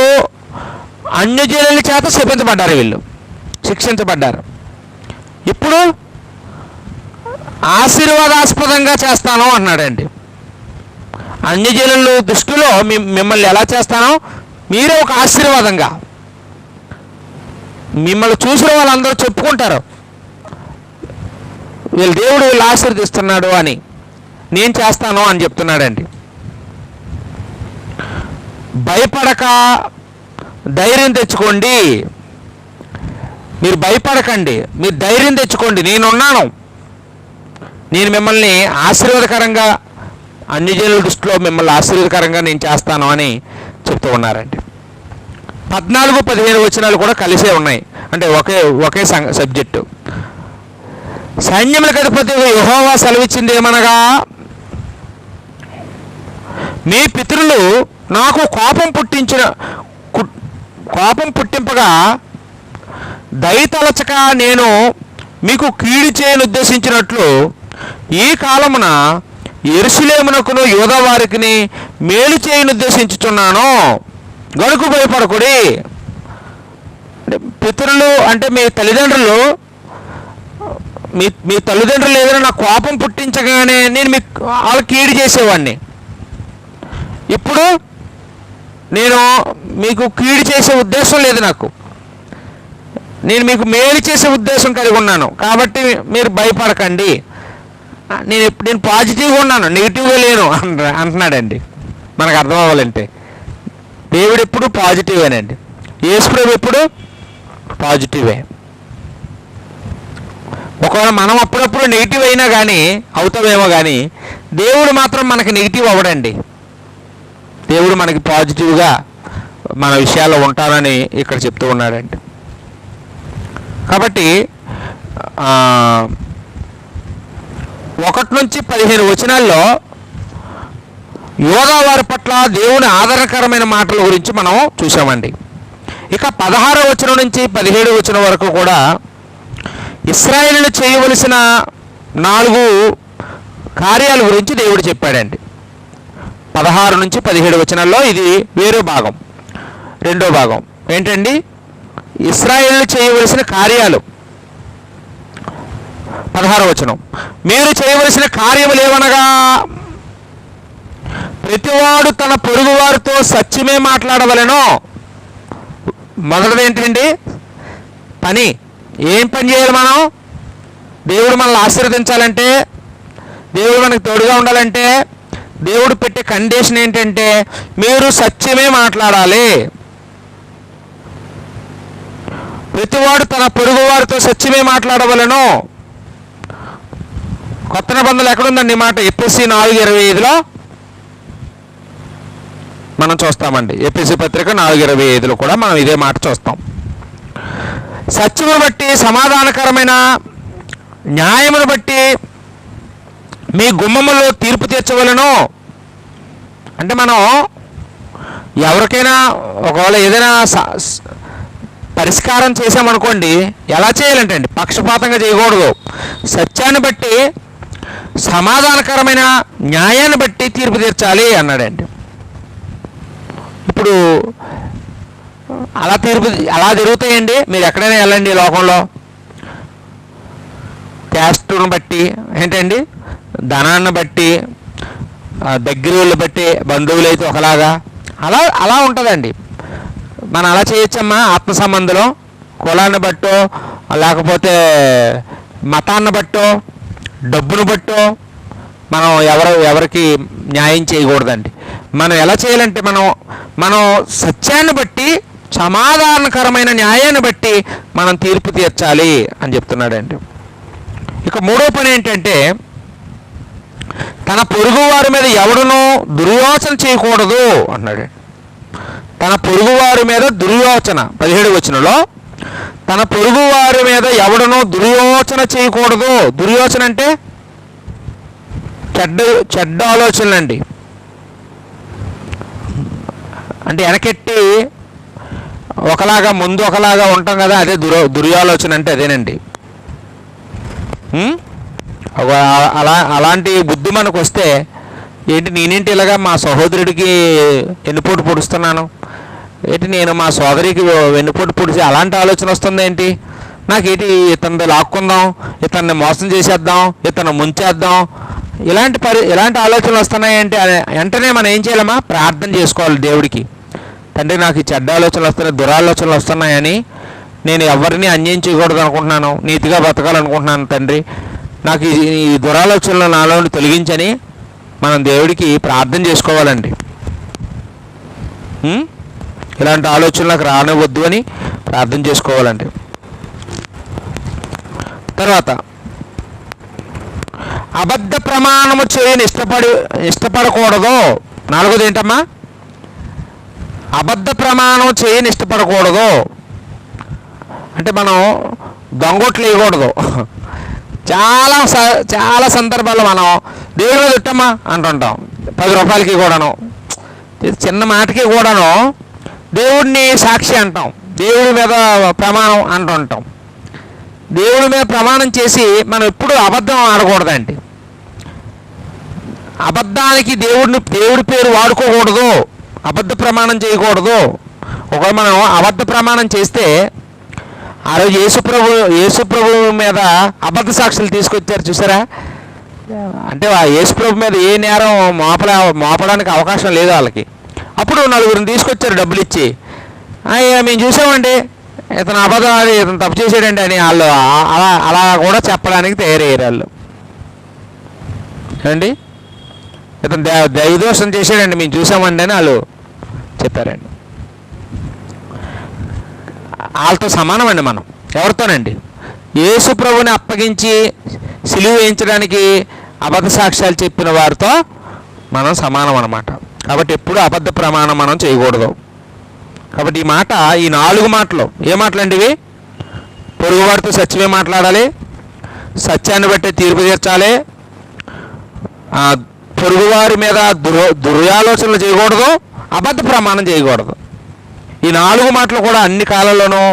A: అన్యజనుల చేత శపించబడ్డారు, వీళ్ళు శిక్షించబడ్డారు. ఇప్పుడు ఆశీర్వాదాస్పదంగా చేస్తాను అన్నాడండి. అన్యజనుల దృష్టిలో మిమ్మల్ని ఎలా చేస్తానో మీరే ఒక ఆశీర్వాదంగా, మిమ్మల్ని చూసిన వాళ్ళందరూ చెప్పుకుంటారు వీళ్ళు దేవుడు వీళ్ళు ఆశీర్వదిస్తున్నాడు అని, నేను చేస్తాను అని చెప్తున్నాడండి. భయపడక ధైర్యం తెచ్చుకోండి, మీరు భయపడకండి, మీరు ధైర్యం తెచ్చుకోండి, నేనున్నాను, నేను మిమ్మల్ని ఆశీర్వాదకరంగా, అన్ని జనుల దృష్టిలో మిమ్మల్ని ఆశీర్వాదకరంగా నేను చేస్తాను అని చెప్తూ ఉన్నారండి. 14-15 వచనాలు కూడా కలిసే ఉన్నాయి, అంటే ఒకే సబ్జెక్టు. సైన్యములకు అధిపతి యెహోవా సెలవిచ్చింది ఏమనగా, మీ పితరులు నాకు కోపం పుట్టింపగా దయతలచక నేను మీకు కీడు చేయని ఉద్దేశించినట్లు ఈ కాలమున యెరూషలేమునకును యూదా వారికి మేలు చేయని ఉద్దేశించుచున్నాను, గనుక భయపడకుడి. పితరులు అంటే మీ తల్లిదండ్రులు మీ మీ తల్లిదండ్రులు ఏదైనా నాకు కోపం పుట్టించగానే నేను మీకు వాళ్ళకి కీడు చేసేవాడిని. ఇప్పుడు నేను మీకు కీడు చేసే ఉద్దేశం లేదు, నాకు నేను మీకు మేలు చేసే ఉద్దేశం కలిగి ఉన్నాను. కాబట్టి మీరు భయపడకండి, నేను పాజిటివ్గా ఉన్నాను, నెగిటివ్గా లేను అంటున్నాడండి. మనకు అర్థం అవ్వాలంటే దేవుడు ఎప్పుడు పాజిటివేనండి, యేసుప్రభు ఎప్పుడు పాజిటివే. ఒకవేళ మనం అప్పుడప్పుడు నెగిటివ్ అయినా కానీ అవుతామేమో, కానీ దేవుడు మాత్రం మనకి నెగిటివ్ అవ్వడండి. దేవుడు మనకి పాజిటివ్గా మన విషయాల్లో ఉంటానని ఇక్కడ చెప్తూ ఉన్నాడండి. కాబట్టి 1 నుంచి 15 వచనాల్లో యోధా వారి పట్ల దేవుని ఆదరణకరమైన మాటల గురించి మనం చూసామండి. ఇక 16వ వచనం నుంచి 17వ వచనం వరకు కూడా ఇశ్రాయేలును చేయవలసిన 4 కార్యాల గురించి దేవుడు చెప్పాడండి. 16 నుంచి 17 వచనాల్లో ఇది వేరే భాగం, రెండో భాగం ఏంటండి? ఇశ్రాయేలు చేయవలసిన కార్యాలు. 16వ వచనం, మీరు చేయవలసిన కార్యములు ఏమనగా ప్రతివాడు తన పొరుగు వారితో సత్యమే మాట్లాడవలెనో. మొదటిది ఏంటండి? పని. ఏం పని చేయాలి మనం? దేవుడు మనల్ని ఆశీర్వదించాలంటే, దేవుడు మనకు తోడుగా ఉండాలంటే దేవుడు పెట్టే కండిషన్ ఏంటంటే మీరు సత్యమే మాట్లాడాలి. ప్రతివాడు తన పొరుగు వారితో సత్యమే మాట్లాడవలెనో. కొత్త నిబంధనలు ఎక్కడుందండి ఈ మాట? ఎఫెసీ 4:25లో మనం చూస్తామండి. ఎఫెసీ పత్రిక 4:25లో కూడా మనం ఇదే మాట చూస్తాం. సత్యమును బట్టి సమాధానకరమైన న్యాయమును బట్టి మీ గుమ్మములో తీర్పు తీర్చవలెను. అంటే మనం ఎవరికైనా ఒకవేళ ఏదైనా పరిష్కారం చేసామనుకోండి, ఎలా చేయాలంటే అండి, పక్షపాతంగా చేయకూడదు. సత్యాన్ని బట్టి సమాధానకరమైన న్యాయాన్ని బట్టి తీర్పు తీర్చాలి అన్నాడండి. ఇప్పుడు అలా జరుగుతాయండి. మీరు ఎక్కడైనా వెళ్ళండి లోకంలో, క్యాస్ట్ను బట్టి ఏంటండి, ధనాన్ని బట్టి, దగ్గర వాళ్ళు బట్టి, బంధువులు అయితే ఒకలాగా అలా ఉంటుందండి. మనం అలా చేయొచ్చమ్మా. ఆత్మ సంబంధంలో కులాన్ని బట్టో లేకపోతే మతాన్ని బట్టో డబ్బును బట్టో మనం ఎవరికి న్యాయం చేయకూడదండి. మనం ఎలా చేయాలంటే మనం సత్యాన్ని బట్టి సమాధానకరమైన న్యాయాన్ని బట్టి మనం తీర్పు తీర్చాలి అని చెప్తున్నాడండి. ఇక మూడో పని ఏంటంటే తన పొరుగు వారి మీద ఎవడునూ దుర్యోచన చేయకూడదు అన్నాడు. తన పొరుగు వారి మీద దుర్యోచన 17వ వచనంలో తన పొరుగు వారి మీద ఎవడునూ దుర్యోచన చేయకూడదు. దుర్యోచన అంటే చెడ్డ ఆలోచనలండి. అంటే వెనకెట్టి ఒకలాగా ముందు ఒకలాగా ఉంటాం కదా, అదే దుర్యాలోచన అంటే అదేనండి. అలాంటి బుద్ధి మనకు వస్తే ఏంటి, నేనేంటి ఇలాగా మా సహోదరుడికి వెన్నుపోటు పొడుస్తున్నాను ఏంటి, నేను మా సోదరికి వెన్నుపోటు పొడిచి అలాంటి ఆలోచన వస్తుంది ఏంటి, నాకేంటి ఇతన్ని లాక్కుందాం, ఇతన్ని మోసం చేసేద్దాం, ఇతను ముంచేద్దాం, ఇలాంటి ఆలోచనలు వస్తున్నాయంటే వెంటనే మనం ఏం చేయాలమ్మా? ప్రార్థన చేసుకోవాలి దేవుడికి. తండ్రి, నాకు ఈ చెడ్డ ఆలోచనలు వస్తున్నాయి, దురాలోచనలు వస్తున్నాయని, నేను ఎవరిని అన్యాయం చేయకూడదు అనుకుంటున్నాను, నీతిగా బతకాలనుకుంటున్నాను తండ్రి, నాకు ఈ దురాలోచనలు నాలో తొలగించని మనం దేవుడికి ప్రార్థన చేసుకోవాలండి. ఇలాంటి ఆలోచనలకు రానివద్దు అని ప్రార్థన చేసుకోవాలండి. తర్వాత అబద్ధ ప్రమాణము చేయని ఇష్టపడకూడదు. 4వది ఏంటమ్మా? అబద్ధ ప్రమాణం చేయని ఇష్టపడకూడదు. అంటే మనం దొంగొట్లు వేయకూడదు. చాలా సందర్భాల్లో మనం దేవుడి మీద ఇట్టమ్మా అంటుంటాం, 10 రూపాయలకి కూడాను, చిన్న మాటకి కూడాను దేవుడిని సాక్షి అంటాం, దేవుడి మీద ప్రమాణం అంటుంటాం. దేవుడి మీద ప్రమాణం చేసి మనం ఎప్పుడు అబద్ధం ఆడకూడదండి. అబద్ధానికి దేవుడి పేరు వాడుకోకూడదు, అబద్ధ ప్రమాణం చేయకూడదు. ఒకవేళ మనం అబద్ధ ప్రమాణం చేస్తే ఆ రోజు యేసుప్రభు మీద అబద్ధ సాక్షులు తీసుకొచ్చారు చూసారా. అంటే ఆ యేసుప్రభు మీద ఏ నేరం మోపడానికి అవకాశం లేదు వాళ్ళకి. అప్పుడు నలుగురిని తీసుకొచ్చారు డబ్బులు ఇచ్చి, మేము చూసామండి ఇతను అబద్ధం ఆడి ఇతను తప్పు చేసాడండి అని వాళ్ళు అలా కూడా చెప్పడానికి తయారయ్యారు వాళ్ళు. ఏమండి, ఇతను దైవదోషం చేసాడండి మేము చూసామండి అని వాళ్ళు చెప్పారండి. వాళ్ళతో సమానం అండి మనం. ఎవరితోనండి? యేసు ప్రభుని అప్పగించి సిలువ వేయించడానికి అబద్ధ సాక్ష్యాలు చెప్పిన వారితో మనం సమానం అన్నమాట. కాబట్టి ఎప్పుడు అబద్ధ ప్రమాణం మనం చేయకూడదు. కాబట్టి ఈ 4 మాటలు ఏ మాటలండి ఇవి? పొరుగువారితో సత్యమే మాట్లాడాలి, సత్యాన్ని బట్టి తీర్పు తీర్చాలి, పొరుగువారి మీద దుర్యాలోచనలు చేయకూడదు, అబద్ధ ప్రమాణం చేయకూడదు. ఈ 4 మాటలు కూడా అన్ని కాలాల్లోనూ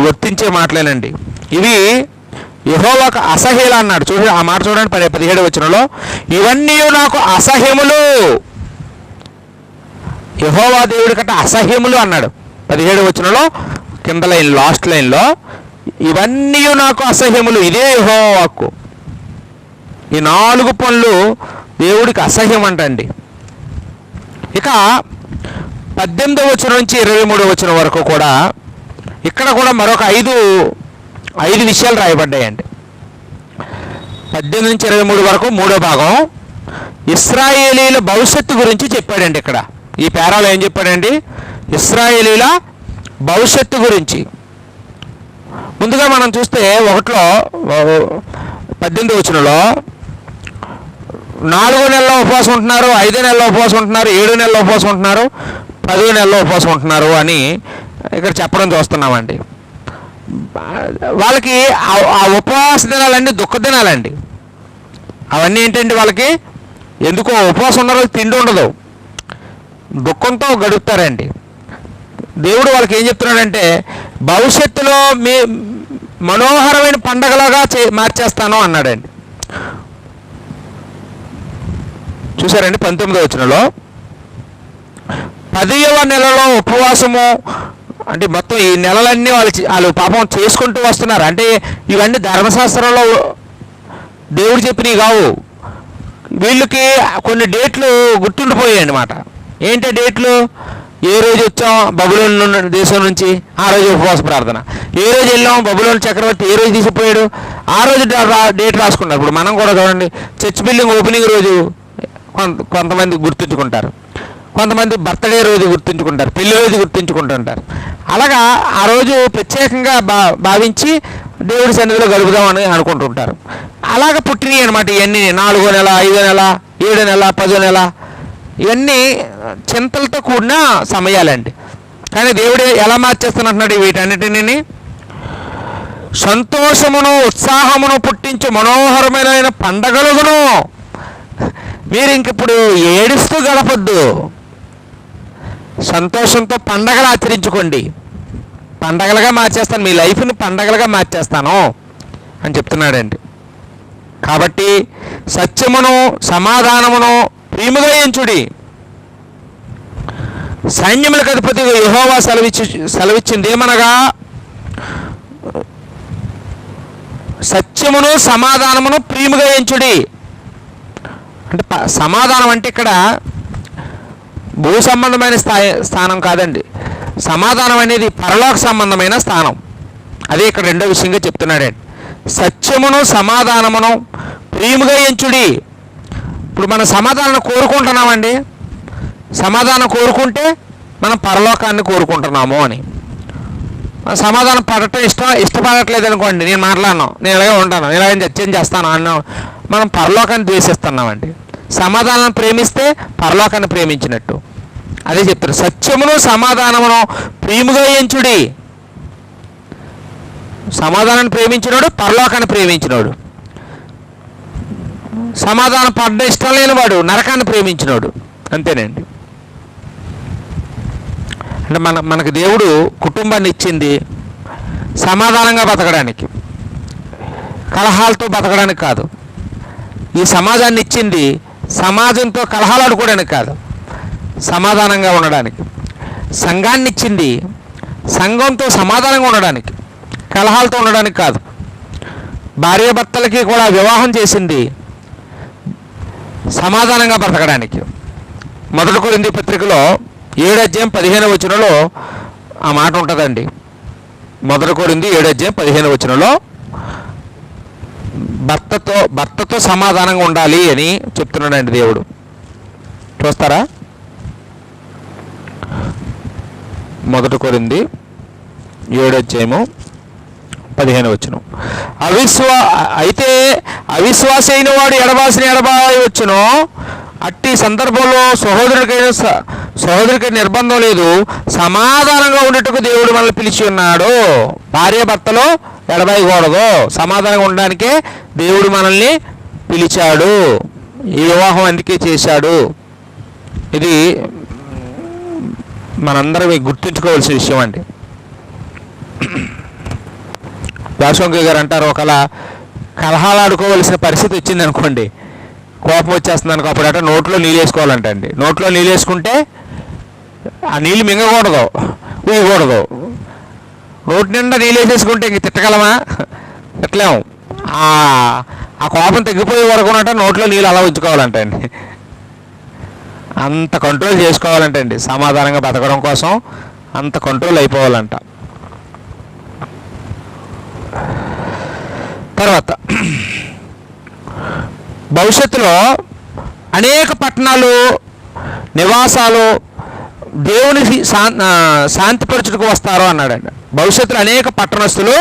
A: వర్తించే మాటలేనండి. ఇవి యెహోవాకు అసహ్యులు అన్నాడు. చూడండి ఆ మాట చూడండి 17వ వచనంలో, ఇవన్నీ నాకు అసహ్యములు. యెహోవా దేవుడి కంటే అసహ్యములు అన్నాడు 17వ వచనంలో కింద లైన్ లాస్ట్ లైన్లో, ఇవన్నీ నాకు అసహ్యములు. ఇదే యెహోవా వాక్కు. ఈ 4 పనులు దేవుడికి అసహ్యం అంటండి. ఇక 18వ వచనం నుంచి 23వ వచనం వరకు కూడా ఇక్కడ కూడా మరొక 5 విషయాలు రాయబడ్డాయండి. 18 నుంచి 23 వరకు 3వ భాగం ఇశ్రాయేలీల భవిష్యత్తు గురించి చెప్పాడండి. ఇక్కడ ఈ పేరాలో ఏం చెప్పాడండి? ఇశ్రాయేలీల భవిష్యత్తు గురించి. ముందుగా మనం చూస్తే 18వ వచనంలో 4 నెలల ఉపవాసం ఉంటున్నారు, 5 నెలల ఉపవాసం ఉంటున్నారు, 7 నెలల ఉపవాసం ఉంటున్నారు, 10 నెలల ఉపవాసం ఉంటున్నారు అని ఇక్కడ చెప్పడం చూస్తున్నామండి. వాళ్ళకి ఆ ఉపవాస దినాలన్నీ దుఃఖ దినాలండి. అవన్నీ ఏంటండి? వాళ్ళకి ఎందుకో ఉపవాసం ఉన్న రోజు తిండి ఉండదు, దుఃఖంతో గడుపుతారండి. దేవుడు వాళ్ళకి ఏం చెప్తున్నాడంటే భవిష్యత్తులో మీ మనోహరమైన పండగలాగా మార్చేస్తాను అన్నాడండి. చూసారండి 19వ వచనంలో 10వ నెలలో ఉపవాసము అంటే మొత్తం ఈ నెలలన్నీ వాళ్ళు పాపం చేసుకుంటూ వస్తున్నారు. అంటే ఇవన్నీ ధర్మశాస్త్రంలో దేవుడు చెప్పినవి కావు. వీళ్ళకి కొన్ని డేట్లు గుర్తుండిపోయాయి అన్నమాట. ఏంటి డేట్లు? ఏ రోజు వచ్చాం బబులోన్ దేశం నుంచి ఆ రోజు ఉపవాస ప్రార్థన, ఏ రోజు వెళ్ళాం బబులోన్ చక్రవర్తి ఏ రోజు తీసిపోయాడు ఆ రోజు డేట్ రాసుకున్నారు. ఇప్పుడు మనం కూడా చూడండి చర్చ్ బిల్డింగ్ ఓపెనింగ్ రోజు కొంతమంది గుర్తుంచుకుంటారు, కొంతమంది బర్త్డే రోజు గుర్తుంచుకుంటారు, పెళ్లి రోజు గుర్తుంచుకుంటుంటారు. అలాగా ఆ రోజు ప్రత్యేకంగా భావించి దేవుడి సన్నిధిలో గడుపుదామని అనుకుంటుంటారు. అలాగ పుట్టినాయి అనమాట ఇవన్నీ. 4వ నెల, 5వ నెల, 7వ నెల, 10వ నెల, ఇవన్నీ చింతలతో కూడిన సమయాలండి. కానీ దేవుడు ఎలా మార్చేస్తున్నట్టున్నాడు వీటన్నిటిని? సంతోషమును ఉత్సాహమును పుట్టించు మనోహరమైన పండగలుగును. మీరు ఇంకిప్పుడు ఏడుస్తూ గడపొద్దు, సంతోషంతో పండగలు ఆచరించుకోండి. పండగలుగా మార్చేస్తాను, మీ లైఫ్ని పండగలుగా మార్చేస్తాను అని చెప్తున్నాడండి. కాబట్టి సత్యమును సమాధానమును ప్రియముగా ఎంచుడి. సైన్యములకు అధిపతి యెహోవా సెలవిచ్చింది ఏమనగా సత్యమును సమాధానమును ప్రియముగా ఎంచుడి. అంటే సమాధానం అంటే ఇక్కడ భూ సంబంధమైన స్థానం కాదండి. సమాధానం అనేది పరలోక సంబంధమైన స్థానం. అదే ఇక్కడ రెండో విషయంగా చెప్తున్నాడండి. సత్యమును సమాధానమును ప్రియముగా ఎంచుడి. ఇప్పుడు మనం సమాధానం కోరుకుంటున్నామండి. సమాధానం కోరుకుంటే మనం పరలోకాన్ని కోరుకుంటున్నాము అని. సమాధానం పడటం ఇష్టపడట్లేదు అనుకోండి, నేను మాట్లాడను, నేను ఇలాగే ఉంటాను, నేను ఇలాగే చర్చం చేస్తాను అన్నాం, మనం పరలోకాన్ని ద్వేషిస్తున్నామండి. సమాధానాన్ని ప్రేమిస్తే పరలోకాన్ని ప్రేమించినట్టు. అదే చెప్తారు, సత్యమును సమాధానమును ప్రియముగా ఎంచుడి. సమాధానాన్ని ప్రేమించినోడు పరలోకాన్ని ప్రేమించినోడు, సమాధానం పడ్డ ఇష్టం లేనివాడు నరకాన్ని ప్రేమించినోడు. అంతేనండి. అంటే మనకు దేవుడు కుటుంబాన్ని ఇచ్చింది సమాధానంగా బతకడానికి, కలహాలతో బతకడానికి కాదు. ఈ సమాజాన్ని ఇచ్చింది సమాజంతో కలహాలు ఆడుకోవడానికి కాదు, సమాధానంగా ఉండడానికి. సంఘాన్ని ఇచ్చింది సంఘంతో సమాధానంగా ఉండడానికి. కలహాలతో ఉండడానికి కాదు. భార్యాభర్తలకి కూడా వివాహం చేసింది సమాధానంగా బ్రతకడానికి. 1 కొరింథీ పత్రికలో 7:15 ఆ మాట ఉంటుందండి. 1 కొరింథీ 7:15 భర్తతో సమాధానంగా ఉండాలి అని చెప్తున్నాడండి దేవుడు. చూస్తారా? 1 కొరింథీ 7:15 అయితే అవిశ్వాసి అయిన వాడు ఎడబాయవచ్చును. అట్టి సందర్భంలో సహోదరుడికి నిర్బంధం లేదు, సమాధానంగా ఉండేట్టుకు దేవుడు మనల్ని పిలిచి ఉన్నాడు. భార్యాభర్తలో ఎడబాయకూడదు, సమాధానంగా ఉండడానికే దేవుడు మనల్ని పిలిచాడు. ఈ వివాహం అందుకే చేశాడు. ఇది మనందరం గుర్తుంచుకోవాల్సిన విషయం అండి. దాశోంకి గారు అంటారు, ఒకవేళ కలహాలు ఆడుకోవాల్సిన పరిస్థితి వచ్చింది అనుకోండి, కోపం వచ్చేస్తుంది అనుకో, అప్పుడట నోట్లో నీళ్ళు వేసుకోవాలంట అండి. నోట్లో నీళ్ళు వేసుకుంటే ఆ నీళ్ళు మింగకూడదు, ఊయకూడదు. నోటి నిండా నీళ్ళు వేసేసుకుంటే ఇంక తిట్టగలమా? తిట్టలేము. ఆ కోపం తగ్గిపోయే వరకు ఉన్నట్టు నోట్లో నీళ్ళు అలా ఉంచుకోవాలంట అండి. అంత కంట్రోల్ చేసుకోవాలంటండి. సమాధానంగా బతకడం కోసం అంత కంట్రోల్ అయిపోవాలంట. తర్వాత భవిష్యత్తులో అనేక పట్టణాలు, నివాసాలు దేవుని శాంతిపరచుటకు వస్తారు అన్నాడండి. భవిష్యత్తులో అనేక పట్టణస్తులు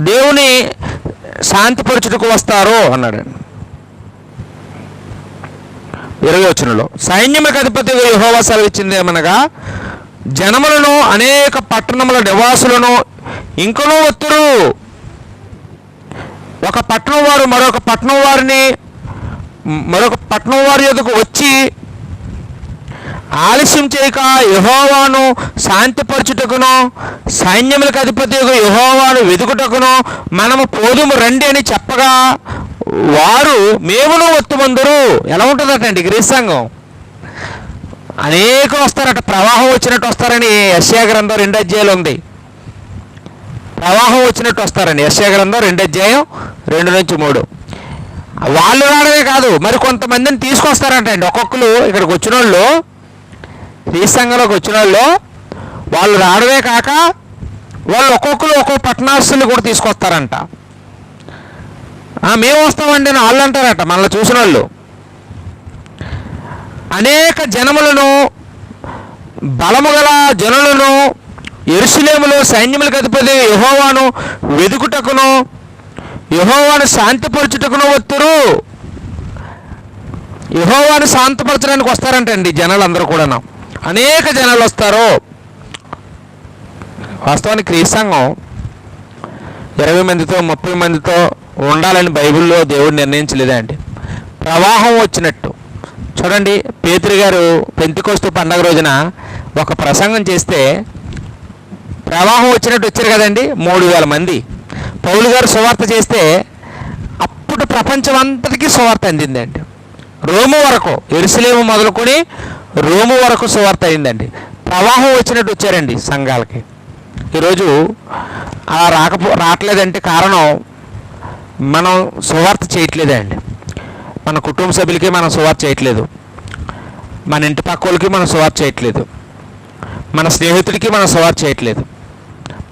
A: దేవుని శాంతిపరచుటకు వస్తారు అన్నాడండి. 20 సైన్యములకు అధిపతి యెహోవా సెలవిచ్చింది ఏమనగా, జనములను అనేక పట్టణముల నివాసులను ఇంకనూ ఒత్తురు. ఒక పట్టణం వారు మరొక పట్టణం వారి యొద్దకు వచ్చి ఆలస్యం చేయక యెహోవాను శాంతిపరచుటకును సైన్యములకు అధిపతి యెహోవాను వెదుకుటకును మనము పోదుము రండి అని చెప్పగా వారు మేమును ఒత్తుమందురు. ఎలా ఉంటుందటండి గ్రీస్ సంఘం? అనేకులు వస్తారట, ప్రవాహం వచ్చినట్టు వస్తారని యెషయా గ్రంథం 2 ఉంది. ప్రవాహం వచ్చినట్టు వస్తారని యెషయా గ్రంథం 2:2-3. వాళ్ళు రావడమే కాదు, మరి కొంతమందిని తీసుకొస్తారంటండి. ఒక్కొక్కరు ఇక్కడికి వచ్చిన వాళ్ళు, గ్రీస్ సంఘంలోకి వచ్చిన వాళ్ళు రావడమే కాక వాళ్ళు ఒక్కొక్కరు ఒక్కొక్క పట్టణాస్తులు కూడా తీసుకొస్తారంట. మేము వస్తామండి అని వాళ్ళు అంటారట. మనల్ని చూసిన వాళ్ళు అనేక జనములను, బలము గల జనులను యెరూషలేములో సైన్యములకు అధిపతి యెహోవాను వెదుకుటకును యెహోవాను శాంతిపరచుటకును వత్తురు. యెహోవాను శాంతిపరచడానికి వస్తారంటండి జనాలు అందరూ కూడా. అనేక జనాలు వస్తారు. వాస్తవానికి క్రీస్తు సంఘం 20 మందితో 30 మందితో ఉండాలని బైబిల్లో దేవుడు నిర్ణయించలేదండి. ప్రవాహం వచ్చినట్టు చూడండి. పేతురు గారు పెంతెకొస్తు పండగ రోజున ఒక ప్రసంగం చేస్తే ప్రవాహం వచ్చినట్టు వచ్చారు కదండి, 3000 మంది. పౌలు గారు సువార్త చేస్తే అప్పుడు ప్రపంచం అంతటికీ సువార్త అందిందండి. రోము వరకు, యెరూషలేము మొదలుకొని రోము వరకు సువార్త అయిందండి. ప్రవాహం వచ్చినట్టు వచ్చారండి సంఘాలకి. ఈరోజు అలా రావట్లేదంటే కారణం మనం సువార్త చేయట్లేదండి. మన కుటుంబ సభ్యులకి మనం సువార్త చేయట్లేదు, మన ఇంటి పక్క వాళ్ళకి మనం సువార్త చేయట్లేదు, మన స్నేహితుడికి మనం సువార్త చేయట్లేదు,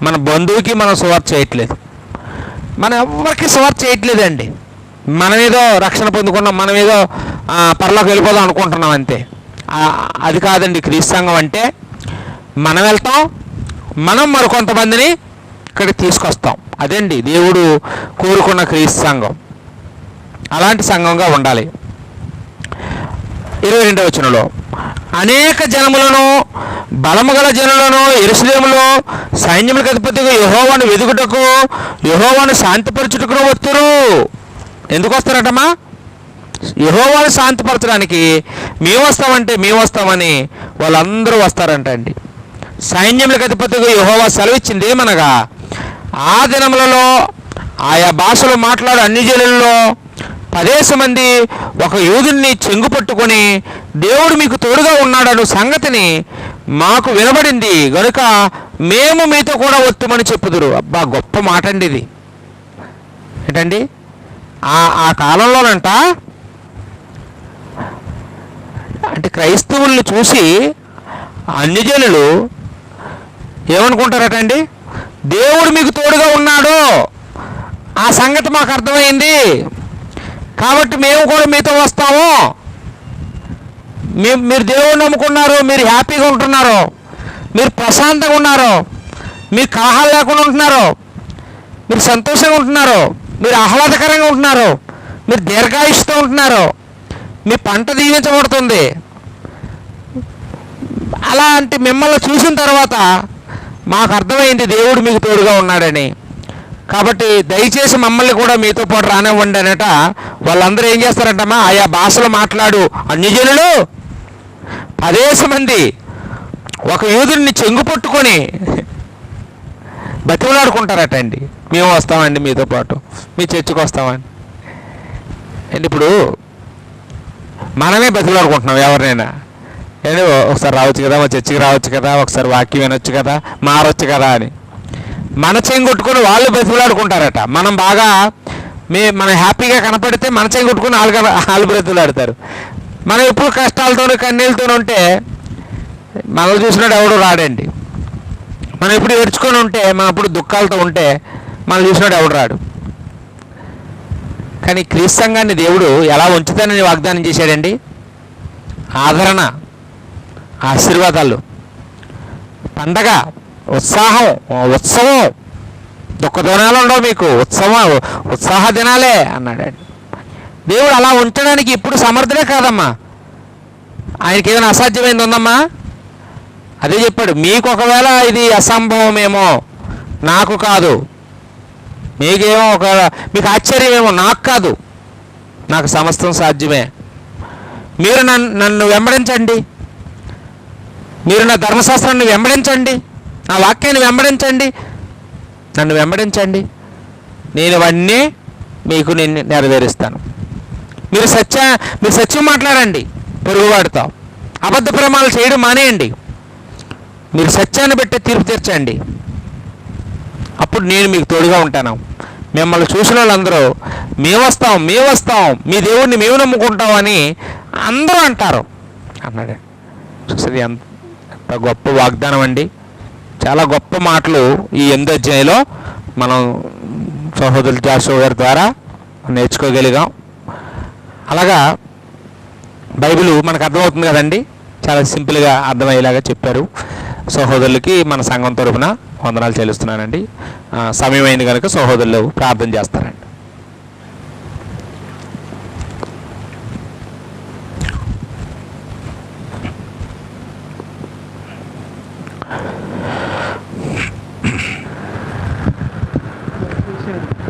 A: మన బంధువుకి మనం సువార్త చేయట్లేదు, మనం ఎవరికి సువార్త చేయట్లేదండి. మనమేదో రక్షణ పొందుకున్నాం, మనమేదో పరలోకి వెళ్ళిపోదాం అనుకుంటున్నాం అంతే. అది కాదండి క్రీస్తు సంఘం అంటే. మనం వెళ్తాం, మనం మరికొంతమందిని ఇక్కడికి తీసుకొస్తాం. అదండి దేవుడు కోరుకున్న క్రీస్తు సంఘం. అలాంటి సంఘంగా ఉండాలి. 22 అనేక జనములను, బలము గల జనులను యెరూషలేములో సైన్యములకు అధిపతిగా యెహోవాను వెదుకుటకు యెహోవాను శాంతిపరచుటకును వత్తురు. ఎందుకు వస్తారటమ్మా? యెహోవాను శాంతిపరచడానికి. మేము వస్తామని వాళ్ళందరూ వస్తారంట అండి. సైన్యములకు అధిపతిగా యెహోవా సెలవిచ్చింది ఏమనగా, ఆ దినములలో ఆయా భాషలు మాట్లాడే అన్ని జనులలో 10 మంది ఒక యూదుని చెంగు పట్టుకొని దేవుడు మీకు తోడుగా ఉన్నాడను సంగతిని మాకు వినబడింది గనుక మేము మీతో కూడా వత్తుమని చెప్పుదురు. అబ్బా, గొప్ప మాట అండి ఇది. ఏంటండి, ఆ కాలంలోనంట అంటే క్రైస్తవుల్ని చూసి అన్యజనులు ఏమనుకుంటారటండి, దేవుడు మీకు తోడుగా ఉన్నాడు, ఆ సంగతి మాకు అర్థమైంది కాబట్టి మేము కూడా మీతో వస్తాము. మీరు దేవుడిని నమ్ముకున్నారు, మీరు హ్యాపీగా ఉంటున్నారు, మీరు ప్రశాంతంగా ఉన్నారు, మీరు కలహాలు లేకుండా ఉంటున్నారు, మీరు సంతోషంగా ఉంటున్నారు, మీరు ఆహ్లాదకరంగా ఉంటున్నారు, మీరు దీర్ఘాయుష్తో ఉంటున్నారు, మీ పంట దీవించబడుతుంది. అలాంటి మిమ్మల్ని చూసిన తర్వాత మాకు అర్థమైంది దేవుడు మీకు తోడుగా ఉన్నాడని. కాబట్టి దయచేసి మమ్మల్ని కూడా మీతో పాటు రానివ్వండి అనట. వాళ్ళందరూ ఏం చేస్తారంటమ్మా, ఆయా భాషలు మాట్లాడు అన్యజనులు 10 మంది ఒక యూదుడిని చెంగు పట్టుకొని బతిమలాడుకుంటారట అండి, మేము వస్తామండి మీతో పాటు, మీ చర్చికి వస్తామండి. అండి ఇప్పుడు మనమే బతిమలాడుకుంటున్నాం ఎవరినైనా, ఏంటి ఒకసారి రావచ్చు కదా, మా చర్చికి రావచ్చు కదా, ఒకసారి వాక్యం వినొచ్చు కదా, మారొచ్చు కదా అని మన చెంగు కొట్టుకొని వాళ్ళు బతిమలాడుకుంటారట. మనం బాగా మనం హ్యాపీగా కనపడితే మన చెంగు కొట్టుకుని వాళ్ళు బ్రతులాడతారు. మనం ఎప్పుడు కష్టాలతోనూ కన్నీళ్ళతో ఉంటే మనల్ని చూసినాడు ఎవడు రాడండి. మనం ఎప్పుడు ఏడ్చుకొని ఉంటే, మనం ఎప్పుడు దుఃఖాలతో ఉంటే మనం చూసినాడు ఎవడు రాడు. కానీ క్రీస్తు సంఘాన్ని దేవుడు ఎలా ఉంచుతానని వాగ్దానం చేశాడండి. ఆదరణ, ఆశీర్వాదాలు, పండగ, ఉత్సాహం, ఉత్సవం, దుఃఖ దినాలు ఉండవు మీకు, ఉత్సాహ దినాలే అన్నాడు. దేవుడు అలా ఉంచడానికి ఇప్పుడు సమర్థుడే కాదమ్మా, ఆయనకి ఏదైనా అసాధ్యమైంది ఉందమ్మా? అదే చెప్పాడు, మీకు ఒకవేళ ఇది అసంభవమేమో, నాకు కాదు, మీకేమో మీకు ఆశ్చర్యమేమో, నాకు కాదు, నాకు సమస్తం సాధ్యమే. మీరు నన్ను వెంబడించండి, మీరు నా ధర్మశాస్త్రాన్ని వెంబడించండి, నా వాక్యాన్ని వెంబడించండి, నన్ను వెంబడించండి, నేను ఇవన్నీ మీకు నేను నెరవేరుస్తాను. మీరు సత్యం మాట్లాడండి పొరుగువాడితో, అబద్ధ ప్రమాణాలు చేయడం మానేయండి, మీరు సత్యాన్ని బట్టి తీర్పు తీర్చండి, అప్పుడు నేను మీకు తోడుగా ఉంటాను. మిమ్మల్ని చూసిన వాళ్ళందరూ మేము వస్తాం, మీ దేవుడిని మేము నమ్ముకుంటాం అని అందరూ అంటారు అన్నాడు. చూసేది ఎంత గొప్ప వాగ్దానం అండి. చాలా గొప్ప మాటలు ఈ 8వ అధ్యాయంలో మనం సహోదరులు జాషువా గారి ద్వారా నేర్చుకోగలిగాం. అలాగా బైబిల్ మనకు అర్థమవుతుంది కదండి, చాలా సింపుల్గా అర్థమయ్యేలాగా చెప్పారు. సహోదరులకి మన సంఘం తరపున వందనాలు చెల్లిస్తున్నానండి. సమయం అయింది కనుక సహోదరులు ప్రార్థన చేస్తారండి.
B: Sure.